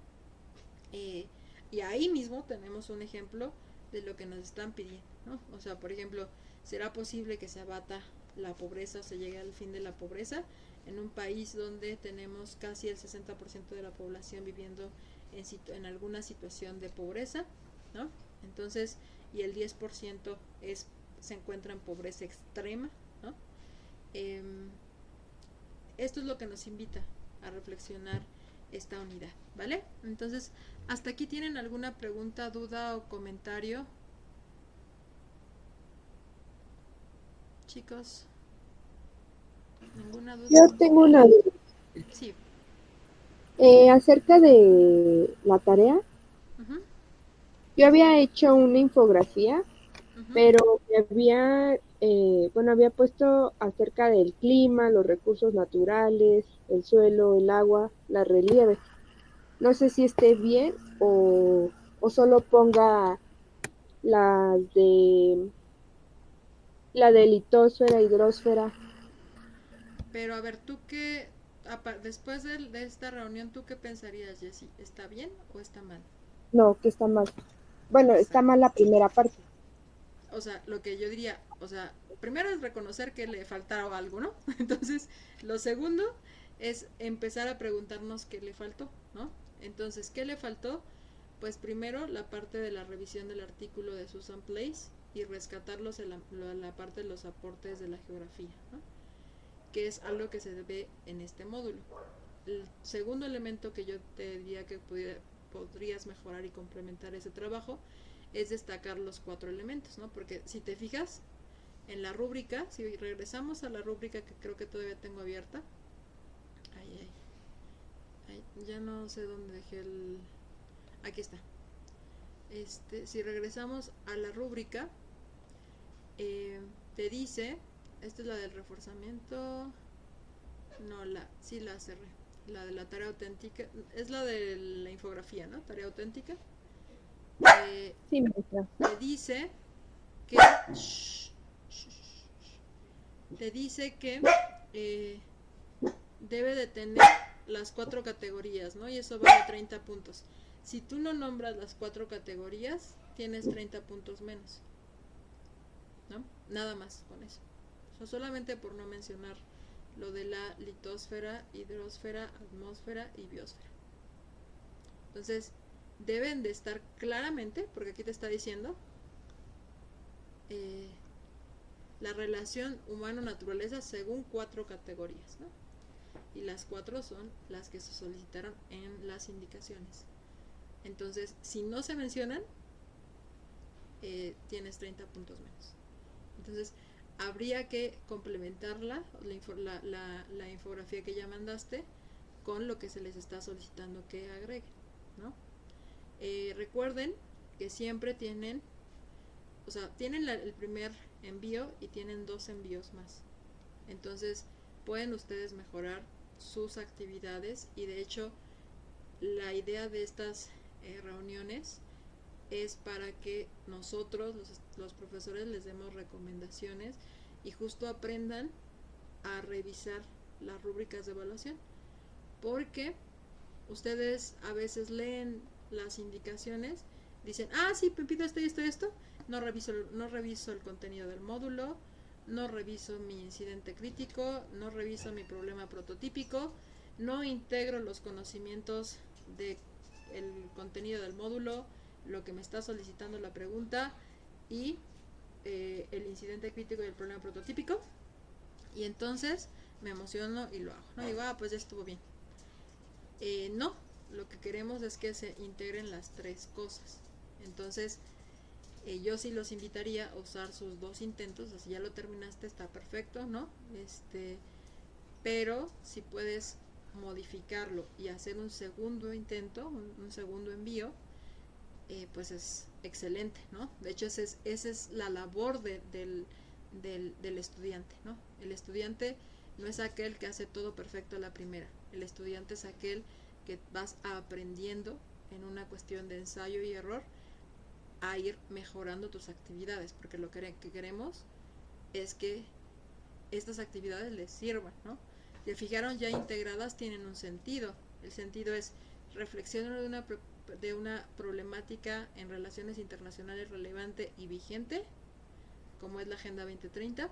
Y ahí mismo tenemos un ejemplo de lo que nos están pidiendo, ¿no? O sea, por ejemplo, ¿será posible que se abata la pobreza o se llegue al fin de la pobreza en un país donde tenemos casi el 60% de la población viviendo en alguna situación de pobreza, ¿no? Entonces, y el 10% se encuentra en pobreza extrema, ¿no? Esto es lo que nos invita a reflexionar esta unidad, ¿vale? Entonces, ¿hasta aquí tienen alguna pregunta, duda o comentario? Chicos, ¿ninguna duda? Yo tengo una duda. Sí. Acerca de la tarea. Uh-huh. Yo había hecho una infografía, Uh-huh. pero me había puesto acerca del clima, los recursos naturales, el suelo, el agua, la relieve. No sé si esté bien o solo ponga las de la de litosfera, hidrosfera. Pero a ver, tú qué, después de esta reunión, ¿tú qué pensarías, Jessie? ¿Está bien o está mal? No, que está mal. Bueno, está Exacto. mal la primera parte. O sea, lo que yo diría, o sea, primero es reconocer que le faltaba algo, ¿no? Entonces, lo segundo es empezar a preguntarnos qué le faltó, ¿no? Entonces, ¿qué le faltó? Pues primero la parte de la revisión del artículo de Susan Place y rescatarlos en la parte de los aportes de la geografía, ¿no? Que es algo que se ve en este módulo. El segundo elemento que yo te diría que podrías mejorar y complementar ese trabajo es destacar los 4 elementos, ¿no? Porque si te fijas en la rúbrica, si regresamos a la rúbrica que creo que todavía tengo abierta, ya no sé dónde dejé el, aquí está. Si regresamos a la rúbrica, te dice, esta es la del reforzamiento, no, sí la cerré, la de la tarea auténtica, es la de la infografía, ¿no? Tarea auténtica. Sí, maestra. Te dice que te dice que debe de tener las 4 categorías, ¿no? Y eso vale 30 puntos. Si tú no nombras las 4 categorías, tienes 30 puntos menos, ¿no? Nada más con eso. O sea, solamente por no mencionar lo de la litosfera, hidrosfera, atmósfera y biosfera. Entonces, deben de estar claramente, porque aquí te está diciendo la relación humano-naturaleza según 4 categorías, ¿no? Y las 4 son las que se solicitaron en las indicaciones. Entonces, si no se mencionan, tienes 30 puntos menos. Entonces, habría que complementarla, la infografía que ya mandaste, con lo que se les está solicitando que agreguen, ¿no? Recuerden que siempre tienen, o sea, tienen el primer envío y tienen 2 envíos más. Entonces, pueden ustedes mejorar sus actividades y de hecho, la idea de estas reuniones es para que nosotros, los profesores, les demos recomendaciones y justo aprendan a revisar las rúbricas de evaluación. Porque ustedes a veces leen las indicaciones, dicen, sí, me pido esto, no reviso el contenido del módulo, no reviso mi incidente crítico, no reviso mi problema prototípico, no integro los conocimientos del contenido del módulo, lo que me está solicitando la pregunta y el incidente crítico y el problema prototípico, y entonces me emociono y lo hago, ¿no? Digo, pues ya estuvo bien. No, lo que queremos es que se integren las 3 cosas. Entonces, yo sí los invitaría a usar sus 2 intentos. Así ya lo terminaste, está perfecto, ¿no? Pero si puedes modificarlo y hacer un segundo intento, un segundo envío, pues es excelente, ¿no? De hecho, esa es la labor del estudiante, ¿no? El estudiante no es aquel que hace todo perfecto a la primera. El estudiante es aquel que vas aprendiendo en una cuestión de ensayo y error a ir mejorando tus actividades, porque lo que queremos es que estas actividades les sirvan, ¿no? Si fijaron ya integradas, tienen un sentido. El sentido es reflexionar de una problemática en relaciones internacionales relevante y vigente, como es la Agenda 2030.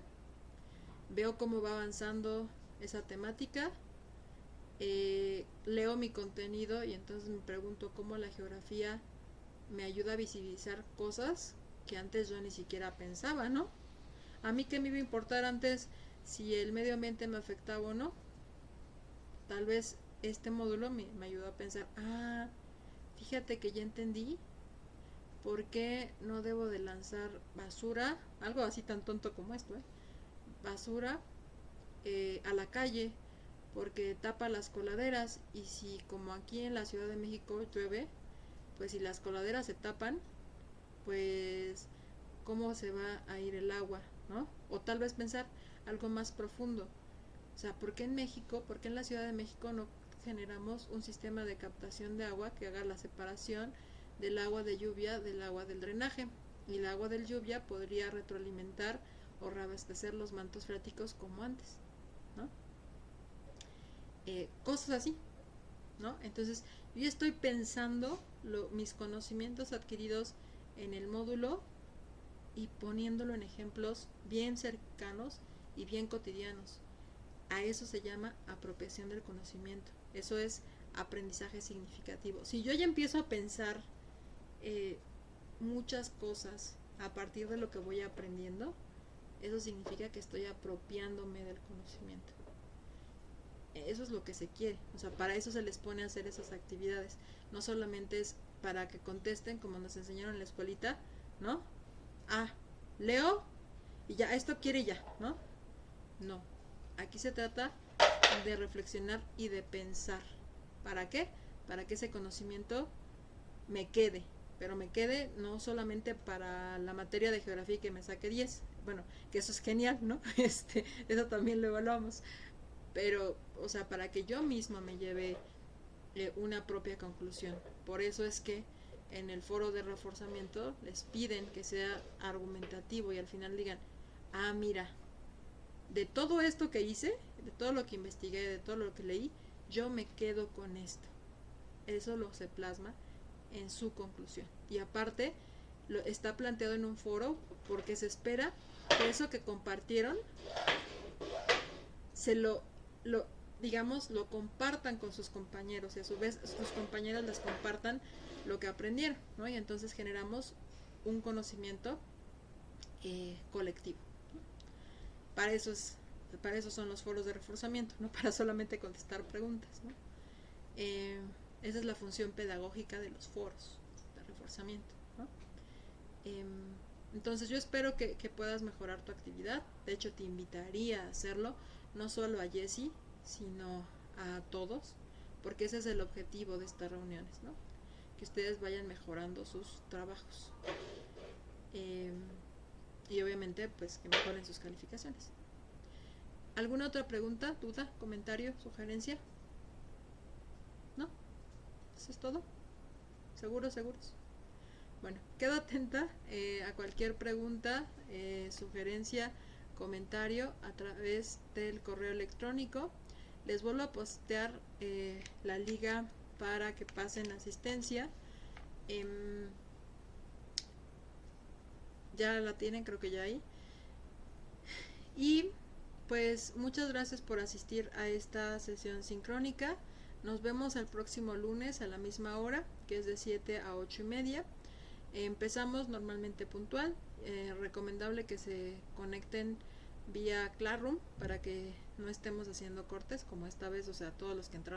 Veo cómo va avanzando esa temática, leo mi contenido y entonces me pregunto cómo la geografía me ayuda a visibilizar cosas que antes yo ni siquiera pensaba, ¿no? A mí qué me iba a importar antes si el medio ambiente me afectaba o no. Tal vez este módulo me ayudó a pensar, fíjate que ya entendí por qué no debo de lanzar basura, algo así tan tonto como esto, basura a la calle, porque tapa las coladeras, y si como aquí en la Ciudad de México llueve, pues si las coladeras se tapan, pues cómo se va a ir el agua, ¿no? O tal vez pensar algo más profundo, o sea, ¿por qué en México, por qué en la Ciudad de México no generamos un sistema de captación de agua que haga la separación del agua de lluvia del agua del drenaje? Y el agua de lluvia podría retroalimentar o reabastecer los mantos freáticos como antes, ¿no? Cosas así, ¿no? Entonces, yo estoy pensando mis conocimientos adquiridos en el módulo y poniéndolo en ejemplos bien cercanos y bien cotidianos. A eso se llama apropiación del conocimiento. Eso es aprendizaje significativo. Si yo ya empiezo a pensar muchas cosas a partir de lo que voy aprendiendo, eso significa que estoy apropiándome del conocimiento. Eso es lo que se quiere. O sea, para eso se les pone a hacer esas actividades. No solamente es para que contesten como nos enseñaron en la escuelita, ¿no? Leo y ya, esto quiere ya, ¿no? No. Aquí se trata de reflexionar y de pensar. ¿Para qué? Para que ese conocimiento me quede. Pero me quede no solamente para la materia de geografía y que me saque 10. Bueno, que eso es genial, ¿no? Eso también lo evaluamos. Pero, o sea, para que yo misma me lleve una propia conclusión. Por eso es que en el foro de reforzamiento les piden que sea argumentativo y al final digan, mira, de todo esto que hice, de todo lo que investigué, de todo lo que leí, yo me quedo con esto. Eso lo se plasma en su conclusión. Y aparte, está planteado en un foro porque se espera que eso que compartieron se digamos, lo compartan con sus compañeros y a su vez sus compañeros les compartan lo que aprendieron, ¿no? Y entonces generamos un conocimiento colectivo. Para eso son los foros de reforzamiento, no para solamente contestar preguntas, ¿no? Esa es la función pedagógica de los foros de reforzamiento, ¿no? Entonces yo espero que puedas mejorar tu actividad. De hecho, te invitaría a hacerlo, no solo a Jessie, sino a todos, porque ese es el objetivo de estas reuniones, ¿no? Que ustedes vayan mejorando sus trabajos. Y obviamente, pues, que mejoren sus calificaciones. ¿Alguna otra pregunta, duda, comentario, sugerencia? ¿No? ¿Eso es todo? ¿Seguros? Bueno, quedo atenta a cualquier pregunta, sugerencia, comentario a través del correo electrónico. Les vuelvo a postear la liga para que pasen asistencia. Ya la tienen, creo que ya ahí. Y pues muchas gracias por asistir a esta sesión sincrónica. Nos vemos el próximo lunes a la misma hora, que es de 7 a 8:30. Empezamos normalmente puntual. Recomendable que se conecten vía Classroom para que no estemos haciendo cortes como esta vez, o sea, todos los que entraron